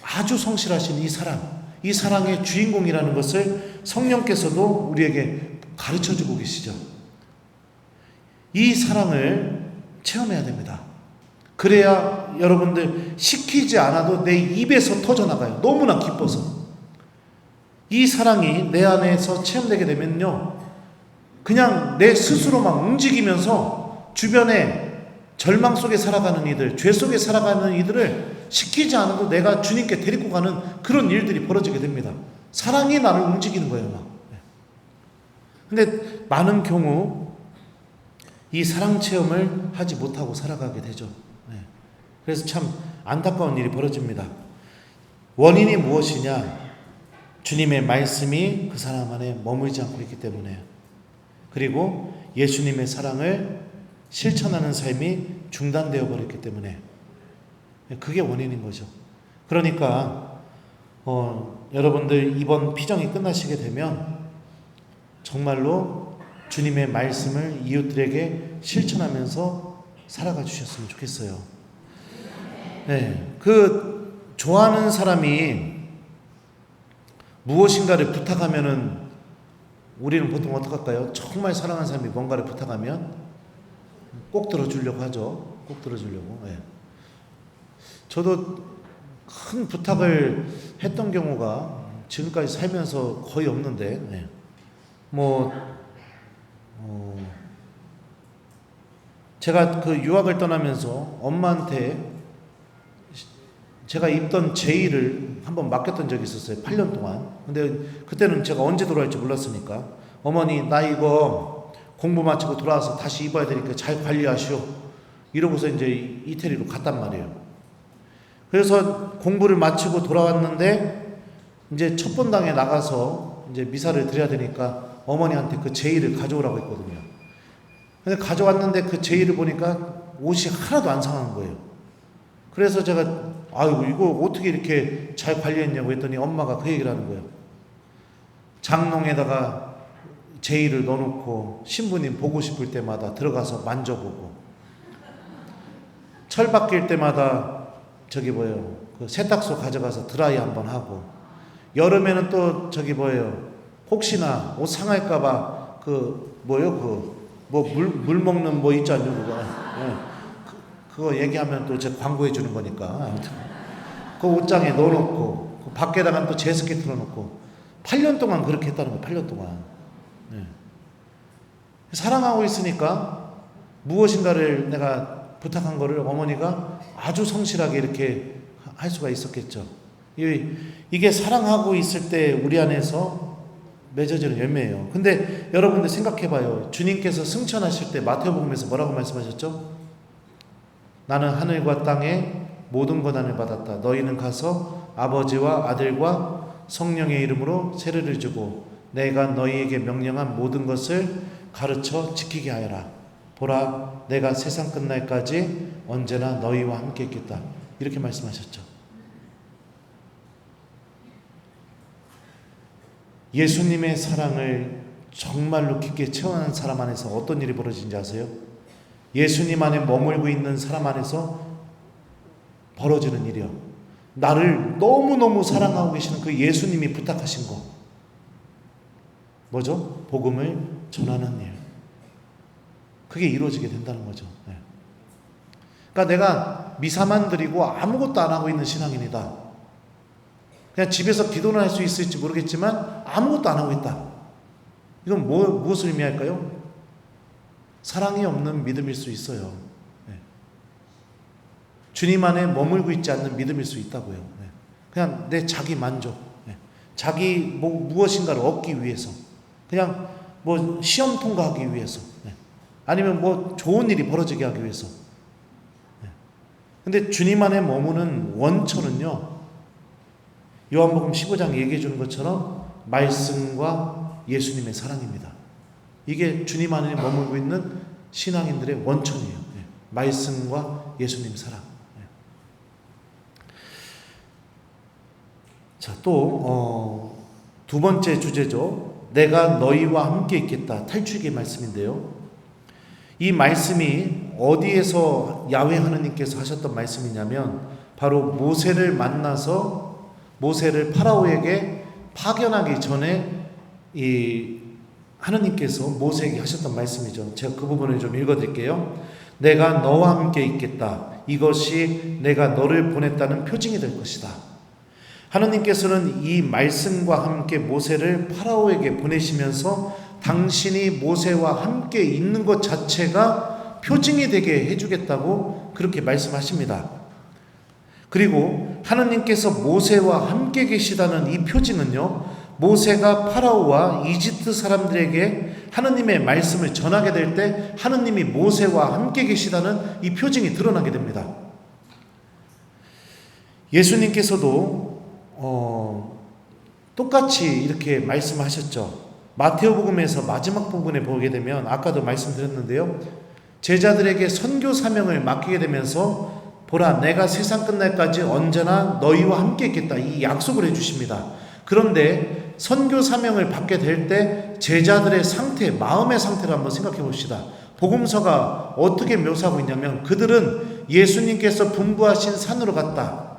아주 성실하신 이 사랑, 이 사랑의 주인공이라는 것을 성령께서도 우리에게 가르쳐주고 계시죠. 이 사랑을 체험해야 됩니다. 그래야 여러분들 시키지 않아도 내 입에서 터져나가요. 너무나 기뻐서. 이 사랑이 내 안에서 체험되게 되면요, 그냥 내 스스로만 움직이면서 주변에 절망 속에 살아가는 이들, 죄 속에 살아가는 이들을 시키지 않아도 내가 주님께 데리고 가는 그런 일들이 벌어지게 됩니다. 사랑이 나를 움직이는 거예요, 막. 근데 많은 경우 이 사랑 체험을 하지 못하고 살아가게 되죠. 그래서 참 안타까운 일이 벌어집니다. 원인이 무엇이냐? 주님의 말씀이 그 사람 안에 머물지 않고 있기 때문에, 그리고 예수님의 사랑을 실천하는 삶이 중단되어 버렸기 때문에, 그게 원인인 거죠. 그러니까 여러분들 이번 피정이 끝나시게 되면 정말로 주님의 말씀을 이웃들에게 실천하면서 살아가 주셨으면 좋겠어요. 네, 그 좋아하는 사람이 무엇인가를 부탁하면은 우리는 보통 어떡할까요? 정말 사랑하는 사람이 뭔가를 부탁하면 꼭 들어주려고 하죠. 꼭 들어주려고. 네. 저도 큰 부탁을 했던 경우가 지금까지 살면서 거의 없는데, 네. 제가 그 유학을 떠나면서 엄마한테 제가 입던 제의를 한번 맡겼던 적이 있었어요. 8년 동안. 근데 그때는 제가 언제 돌아올지 몰랐으니까, 어머니 나 이거 공부 마치고 돌아와서 다시 입어야 되니까 잘 관리하시오, 이러고서 이제 이태리로 갔단 말이에요. 그래서 공부를 마치고 돌아왔는데 이제 첫 번당에 나가서 이제 미사를 드려야 되니까 어머니한테 그 제의를 가져오라고 했거든요. 근데 가져왔는데 그 제의를 보니까 옷이 하나도 안 상한 거예요. 그래서 제가 아유 이거 어떻게 이렇게 잘 관리했냐고 했더니 엄마가 그 얘기를 하는 거예요. 장롱에다가 제의를 넣어놓고 신부님 보고 싶을 때마다 들어가서 만져보고, 철 바뀔 때마다 그 세탁소 가져가서 드라이 한번 하고, 여름에는 또 혹시나 옷 상할까봐 물 먹는 뭐 있지 않냐 그거. 그거 얘기하면 또 제가 광고해 주는 거니까. 아무튼 그 옷장에 넣어놓고 그 밖에다가 또 제습기 틀어놓고 8년 동안 그렇게 했다는 거예요. 8년 동안. 네. 사랑하고 있으니까 무엇인가를 내가 부탁한 거를 어머니가 아주 성실하게 이렇게 할 수가 있었겠죠. 이게 사랑하고 있을 때 우리 안에서 맺어지는 열매예요. 근데 여러분들 생각해봐요. 주님께서 승천하실 때 마태복음에서 뭐라고 말씀하셨죠? 나는 하늘과 땅에 모든 권한을 받았다. 너희는 가서 아버지와 아들과 성령의 이름으로 세례를 주고 내가 너희에게 명령한 모든 것을 가르쳐 지키게 하여라. 보라, 내가 세상 끝날까지 언제나 너희와 함께 있겠다. 이렇게 말씀하셨죠. 예수님의 사랑을 정말로 깊게 체험하는 사람 안에서 어떤 일이 벌어지는지 아세요? 예수님 안에 머물고 있는 사람 안에서 벌어지는 일이요. 나를 너무너무 사랑하고 계시는 그 예수님이 부탁하신 거. 뭐죠? 복음을 전하는 일. 그게 이루어지게 된다는 거죠. 네. 그러니까 내가 미사만 드리고 아무것도 안 하고 있는 신앙인이다. 그냥 집에서 기도는 할 수 있을지 모르겠지만 아무것도 안 하고 있다. 이건 무엇을 의미할까요? 사랑이 없는 믿음일 수 있어요. 네. 주님 안에 머물고 있지 않는 믿음일 수 있다고요. 네. 그냥 내 자기 만족, 네. 자기 무엇인가를 얻기 위해서, 그냥 시험 통과하기 위해서, 네. 아니면 좋은 일이 벌어지게 하기 위해서. 네. 근데 주님 안에 머무는 원천은요, 요한복음 15장 얘기해 주는 것처럼 말씀과 예수님의 사랑입니다. 이게 주님 안에 머물고 있는 신앙인들의 원천이에요. 네. 말씀과 예수님의 사랑. 네. 자, 또 두 번째 주제죠. 내가 너희와 함께 있겠다. 탈출기의 말씀인데요. 이 말씀이 어디에서 야훼 하느님께서 하셨던 말씀이냐면 바로 모세를 만나서 모세를 파라오에게 파견하기 전에 이 하느님께서 모세에게 하셨던 말씀이죠. 제가 그 부분을 좀 읽어드릴게요. 내가 너와 함께 있겠다. 이것이 내가 너를 보냈다는 표징이 될 것이다. 하느님께서는 이 말씀과 함께 모세를 파라오에게 보내시면서 당신이 모세와 함께 있는 것 자체가 표징이 되게 해주겠다고 그렇게 말씀하십니다. 그리고 하느님께서 모세와 함께 계시다는 이 표징은요, 모세가 파라오와 이집트 사람들에게 하느님의 말씀을 전하게 될 때 하느님이 모세와 함께 계시다는 이 표징이 드러나게 됩니다. 예수님께서도 똑같이 이렇게 말씀하셨죠. 마테오복음에서 마지막 부분에 보게 되면 아까도 말씀드렸는데요. 제자들에게 선교 사명을 맡기게 되면서 보라 내가 세상 끝날까지 언제나 너희와 함께 있겠다 이 약속을 해주십니다. 그런데 선교 사명을 받게 될 때 제자들의 상태, 마음의 상태를 한번 생각해 봅시다. 복음서가 어떻게 묘사하고 있냐면 그들은 예수님께서 분부하신 산으로 갔다.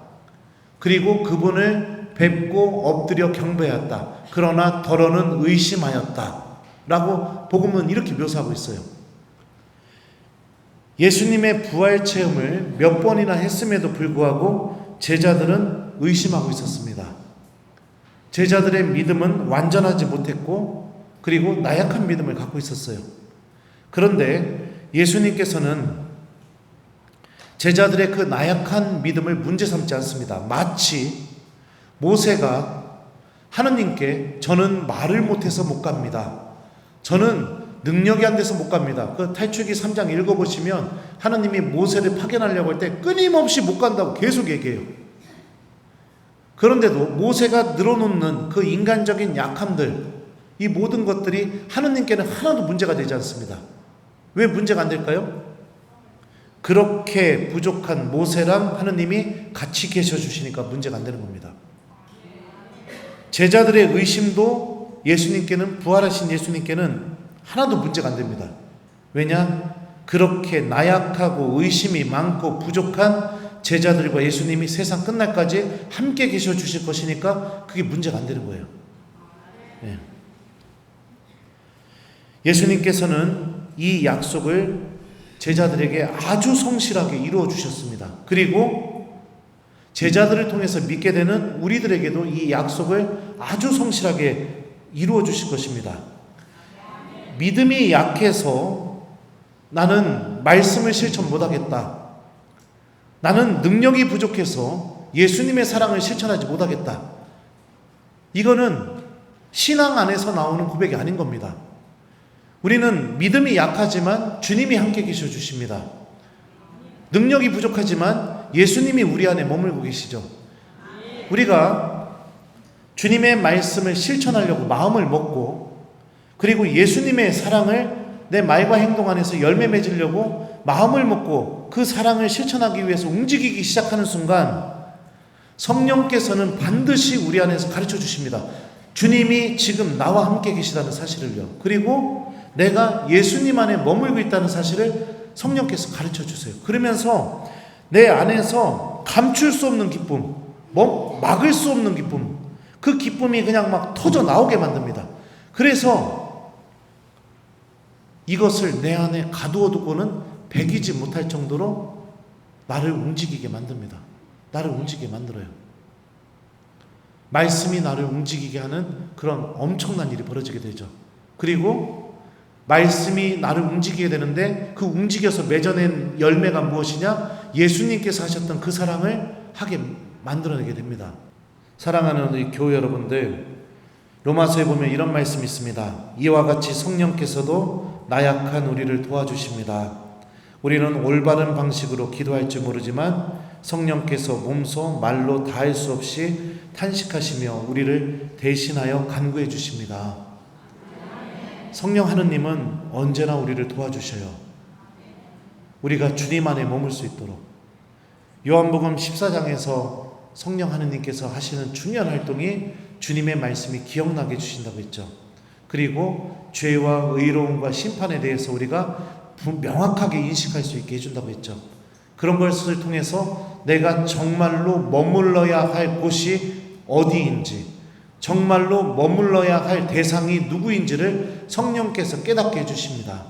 그리고 그분을 뵙고 엎드려 경배했다. 그러나 더러는 의심하였다. 라고 복음은 이렇게 묘사하고 있어요. 예수님의 부활 체험을 몇 번이나 했음에도 불구하고 제자들은 의심하고 있었습니다. 제자들의 믿음은 완전하지 못했고 그리고 나약한 믿음을 갖고 있었어요. 그런데 예수님께서는 제자들의 그 나약한 믿음을 문제 삼지 않습니다. 마치 모세가 하느님께 저는 말을 못해서 못 갑니다. 저는 능력이 안 돼서 못 갑니다. 그 탈출기 3장 읽어보시면 하느님이 모세를 파견하려고 할 때 끊임없이 못 간다고 계속 얘기해요. 그런데도 모세가 늘어놓는 그 인간적인 약함들, 이 모든 것들이 하느님께는 하나도 문제가 되지 않습니다. 왜 문제가 안 될까요? 그렇게 부족한 모세랑 하느님이 같이 계셔 주시니까 문제가 안 되는 겁니다. 제자들의 의심도 예수님께는, 부활하신 예수님께는 하나도 문제가 안 됩니다. 왜냐? 그렇게 나약하고 의심이 많고 부족한 제자들과 예수님이 세상 끝날까지 함께 계셔 주실 것이니까 그게 문제가 안 되는 거예요. 예. 예수님께서는 이 약속을 제자들에게 아주 성실하게 이루어 주셨습니다. 그리고 제자들을 통해서 믿게 되는 우리들에게도 이 약속을 아주 성실하게 이루어 주실 것입니다. 믿음이 약해서 나는 말씀을 실천 못하겠다. 나는 능력이 부족해서 예수님의 사랑을 실천하지 못하겠다. 이거는 신앙 안에서 나오는 고백이 아닌 겁니다. 우리는 믿음이 약하지만 주님이 함께 계셔 주십니다. 능력이 부족하지만 예수님이 우리 안에 머물고 계시죠. 우리가 주님의 말씀을 실천하려고 마음을 먹고 그리고 예수님의 사랑을 내 말과 행동 안에서 열매 맺으려고 마음을 먹고 그 사랑을 실천하기 위해서 움직이기 시작하는 순간 성령께서는 반드시 우리 안에서 가르쳐 주십니다. 주님이 지금 나와 함께 계시다는 사실을요. 그리고 내가 예수님 안에 머물고 있다는 사실을 성령께서 가르쳐 주세요. 그러면서 내 안에서 감출 수 없는 기쁨, 막을 수 없는 기쁨, 그 기쁨이 그냥 막 터져 나오게 만듭니다. 그래서 이것을 내 안에 가두어 두고는 배기지 못할 정도로 나를 움직이게 만듭니다. 나를 움직이게 만들어요. 말씀이 나를 움직이게 하는 그런 엄청난 일이 벌어지게 되죠. 그리고 말씀이 나를 움직이게 되는데 그 움직여서 맺어낸 열매가 무엇이냐? 예수님께서 하셨던 그 사랑을 하게 만들어내게 됩니다. 사랑하는 우리 교회 여러분들, 로마서에 보면 이런 말씀이 있습니다. 이와 같이 성령께서도 나약한 우리를 도와주십니다. 우리는 올바른 방식으로 기도할 줄 모르지만 성령께서 몸소 말로 다할 수 없이 탄식하시며 우리를 대신하여 간구해 주십니다. 성령 하느님은 언제나 우리를 도와주셔요. 우리가 주님 안에 머물 수 있도록. 요한복음 14장에서 성령 하느님께서 하시는 중요한 활동이 주님의 말씀이 기억나게 해주신다고 했죠. 그리고 죄와 의로움과 심판에 대해서 우리가 명확하게 인식할 수 있게 해준다고 했죠. 그런 것을 통해서 내가 정말로 머물러야 할 곳이 어디인지, 정말로 머물러야 할 대상이 누구인지를 성령께서 깨닫게 해주십니다.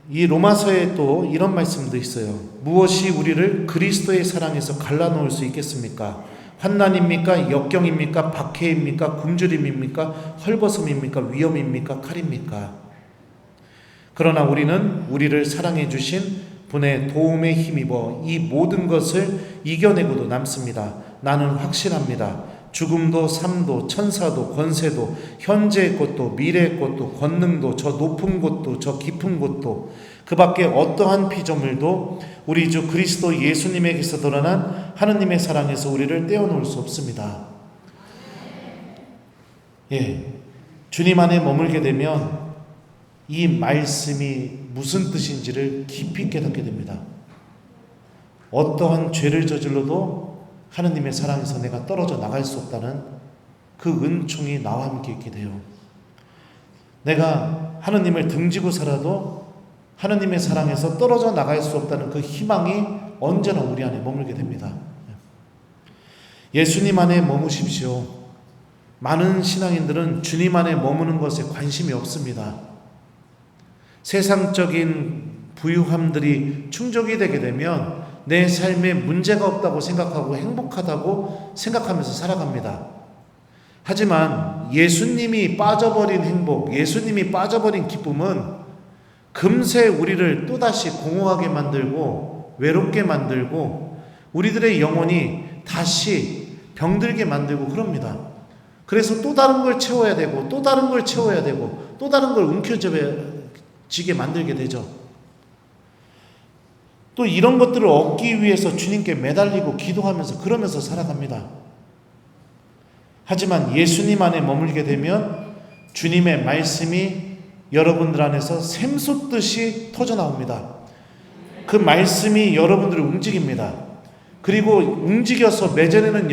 이 로마서에 또 이런 말씀도 있어요. 무엇이 우리를 그리스도의 사랑에서 갈라놓을 수 있겠습니까? 환난입니까? 역경입니까? 박해입니까? 굶주림입니까? 헐벗음입니까? 위험입니까? 칼입니까? 그러나 우리는 우리를 사랑해 주신 분의 도움에 힘입어 이 모든 것을 이겨내고도 남습니다. 나는 확신합니다. 죽음도 삶도 천사도 권세도 현재의 것도 미래의 것도 권능도 저 높은 곳도 저 깊은 곳도 그 밖에 어떠한 피조물도 우리 주 그리스도 예수님에게서 드러난 하느님의 사랑에서 우리를 떼어놓을 수 없습니다. 주님 안에 머물게 되면 이 말씀이 무슨 뜻인지를 깊이 깨닫게 됩니다. 어떠한 죄를 저질러도 하느님의 사랑에서 내가 떨어져 나갈 수 없다는 그 은총이 나와 함께 있게 돼요. 내가 하느님을 등지고 살아도 하느님의 사랑에서 떨어져 나갈 수 없다는 그 희망이 언제나 우리 안에 머물게 됩니다. 예수님 안에 머무십시오. 많은 신앙인들은 주님 안에 머무는 것에 관심이 없습니다. 세상적인 부유함들이 충족이 되게 되면 내 삶에 문제가 없다고 생각하고 행복하다고 생각하면서 살아갑니다. 하지만 예수님이 빠져버린 행복, 예수님이 빠져버린 기쁨은 금세 우리를 또다시 공허하게 만들고 외롭게 만들고 우리들의 영혼이 다시 병들게 만들고 그럽니다. 그래서 또 다른 걸 채워야 되고 또 다른 걸 채워야 되고 또 다른 걸 움켜쥐게 만들게 되죠. 또 이런 것들을 얻기 위해서 주님께 매달리고 기도하면서 그러면서 살아갑니다. 하지만 예수님 안에 머물게 되면 주님의 말씀이 여러분들 안에서 샘솟듯이 터져나옵니다. 그 말씀이 여러분들을 움직입니다. 그리고 움직여서 맺어내는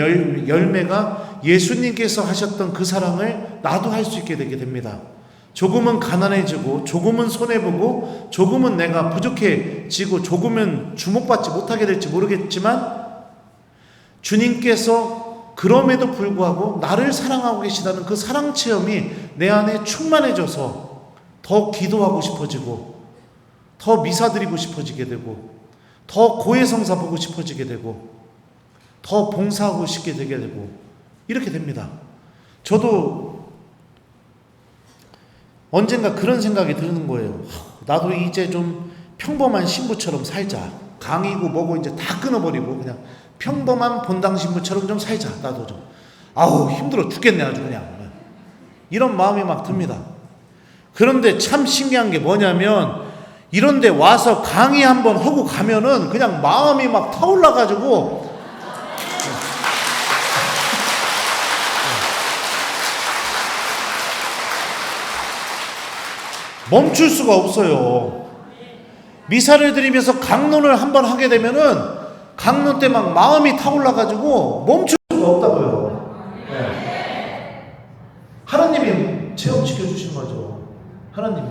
열매가 예수님께서 하셨던 그 사랑을 나도 할 수 있게 되게 됩니다. 조금은 가난해지고 조금은 손해보고 조금은 내가 부족해지고 조금은 주목받지 못하게 될지 모르겠지만 주님께서 그럼에도 불구하고 나를 사랑하고 계시다는 그 사랑 체험이 내 안에 충만해져서 더 기도하고 싶어지고 더 미사드리고 싶어지게 되고 더 고해성사 보고 싶어지게 되고 더 봉사하고 싶게 되게 되고 이렇게 됩니다. 저도 언젠가 그런 생각이 드는 거예요. 나도 이제 좀 평범한 신부처럼 살자. 강의고 뭐고 이제 다 끊어버리고 그냥 평범한 본당 신부처럼 좀 살자. 나도 좀. 아우 힘들어 죽겠네 아주 그냥. 이런 마음이 막 듭니다. 그런데 참 신기한 게 뭐냐면 이런 데 와서 강의 한번 하고 가면은 그냥 마음이 막 타올라가지고 멈출 수가 없어요. 미사를 드리면서 강론을 한번 하게 되면은 강론 때 막 마음이 타올라가지고 멈출 수가 없다고요. 하나님이 체험시켜 주신 거죠. 하나님이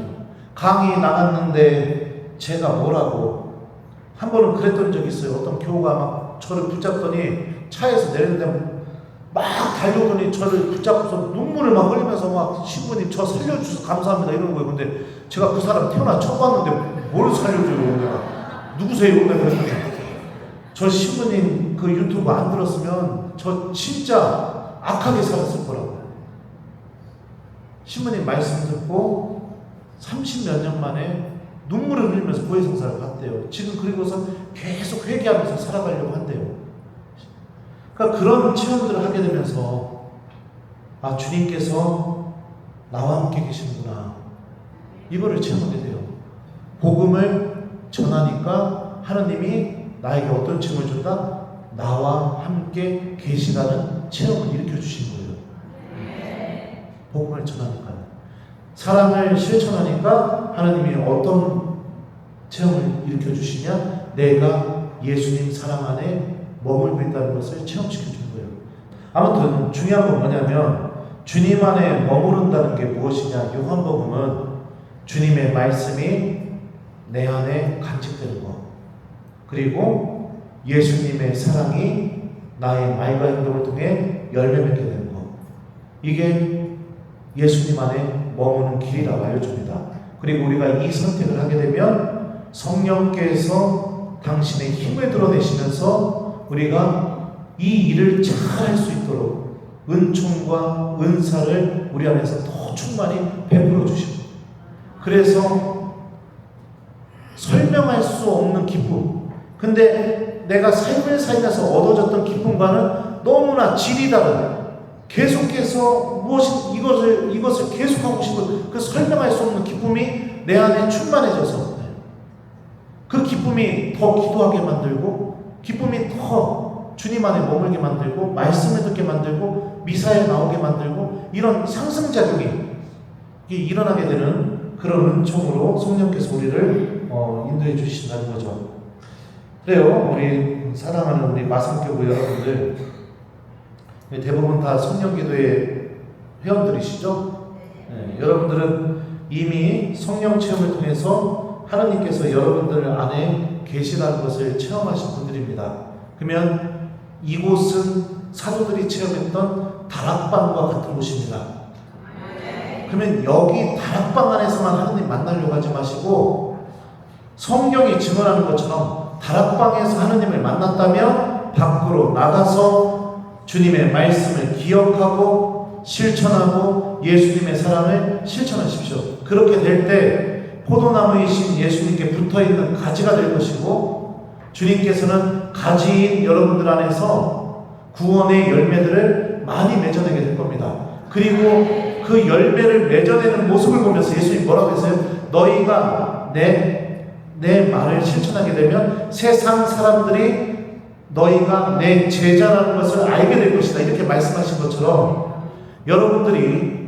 강의 나갔는데 제가 뭐라고 한 번은 그랬던 적이 있어요. 어떤 교우가 막 저를 붙잡더니 차에서 내리는데 막 달려오더니 저를 붙잡고서 눈물을 막 흘리면서 막 신부님 저 살려주셔서 감사합니다 이러는 거예요. 근데 제가 그 사람 태어나 처음 봤는데 뭘 살려줘요 내가. 누구세요? 내가 그랬더니 저 신부님 그 유튜브 안 들었으면 저 진짜 악하게 살았을 거라고. 신부님 말씀 듣고 30몇 년 만에 눈물을 흘리면서 고해성사를 갔대요. 지금 그리고서 계속 회개하면서 살아가려고 한대요. 그러니까 그런 체험들을 하게 되면서 아 주님께서 나와 함께 계시는구나 이거를 체험하게 돼요. 복음을 전하니까 하나님이 나에게 어떤 체험을 준다? 나와 함께 계시다는 체험을 일으켜 주신 거예요. 복음을 전하니까 사랑을 실천하니까 하나님이 어떤 체험을 일으켜 주시냐? 내가 예수님 사랑 안에 머물고 있다는 것을 체험시켜 주는 거예요. 아무튼 중요한 건 뭐냐면 주님 안에 머무른다는 게 무엇이냐? 요한복음은 주님의 말씀이 내 안에 간직되는 것, 그리고 예수님의 사랑이 나의 말과 행동을 통해 열매 맺게 되는 것, 이게 예수님 안에 머무는 길이라고 알려줍니다. 그리고 우리가 이 선택을 하게 되면 성령께서 당신의 힘을 드러내시면서 우리가 이 일을 잘 할 수 있도록 은총과 은사를 우리 안에서 더 충만히 베풀어 주시고, 그래서 설명할 수 없는 기쁨, 근데 내가 삶을 살면서 얻어졌던 기쁨과는 너무나 질이 다른 계속해서 이것을 계속하고 싶은 그 설명할 수 없는 기쁨이 내 안에 충만해져서 그 기쁨이 더 기도하게 만들고, 기쁨이 더 주님 안에 머물게 만들고, 말씀을 듣게 만들고, 미사에 나오게 만들고, 이런 상승작용이 일어나게 되는 그런 은총으로 성령께서 우리를 인도해 주신다는 거죠. 그래요. 우리 사랑하는 우리 마성교구 여러분들, 대부분 다 성령기도의 회원들이시죠? 네, 여러분들은 이미 성령 체험을 통해서 하나님께서 여러분들 안에 계시라는 것을 체험하신 분들입니다. 그러면 이곳은 사도들이 체험했던 다락방과 같은 곳입니다. 그러면 여기 다락방 안에서만 하나님 만나려고 하지 마시고, 성경이 증언하는 것처럼 다락방에서 하나님을 만났다면 밖으로 나가서 주님의 말씀을 기억하고 실천하고 예수님의 사랑을 실천하십시오. 그렇게 될 때 포도나무이신 예수님께 붙어있는 가지가 될 것이고, 주님께서는 가지인 여러분들 안에서 구원의 열매들을 많이 맺어내게 될 겁니다. 그리고 그 열매를 맺어내는 모습을 보면서 예수님 뭐라고 했어요? 너희가 내 말을 실천하게 되면 세상 사람들이 너희가 내 제자라는 것을 알게 될 것이다, 이렇게 말씀하신 것처럼, 여러분들이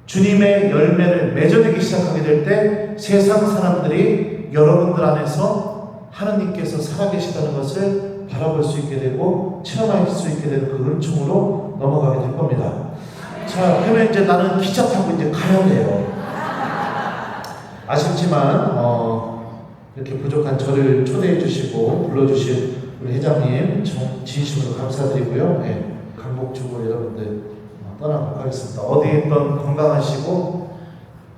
주님의 열매를 맺어내기 시작하게 될 때 세상 사람들이 여러분들 안에서 하나님께서 살아계시다는 것을 바라볼 수 있게 되고 체험할 수 있게 되는 그 은총으로 넘어가게 될 겁니다. 자, 그러면 이제 나는 기차 타고 이제 가야 돼요. 아쉽지만 이렇게 부족한 저를 초대해 주시고 불러주신 우리 회장님 진심으로 감사드리고요. 네, 강복주고 여러분들 떠나도록 하겠습니다. 어디에 있던 건강하시고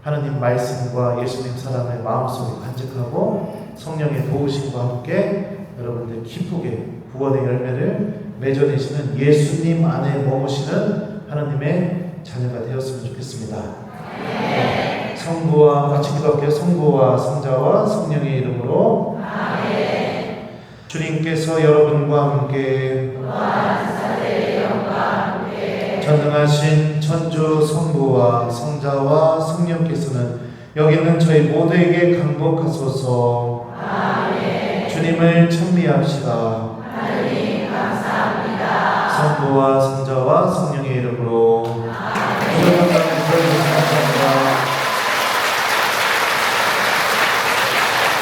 하나님 말씀과 예수님 사랑을 마음속에 간직하고 성령의 도우심과 함께 여러분들 기쁘게 구원의 열매를 맺어내시는 예수님 안에 머무시는 하나님의 자녀가 되었으면 좋겠습니다. 네. 성부와 같이 기도할게요. 성부와 성자와 성령의 이름으로 아멘. 주님께서 여러분과 함께 전능하신 천주 성부와 성자와 성령께서는 여기 있는 저희 모두에게 강복하소서. 아멘. 주님을 찬미합시다. 하나님 감사합니다. 성부와 성자와 성령의 이름으로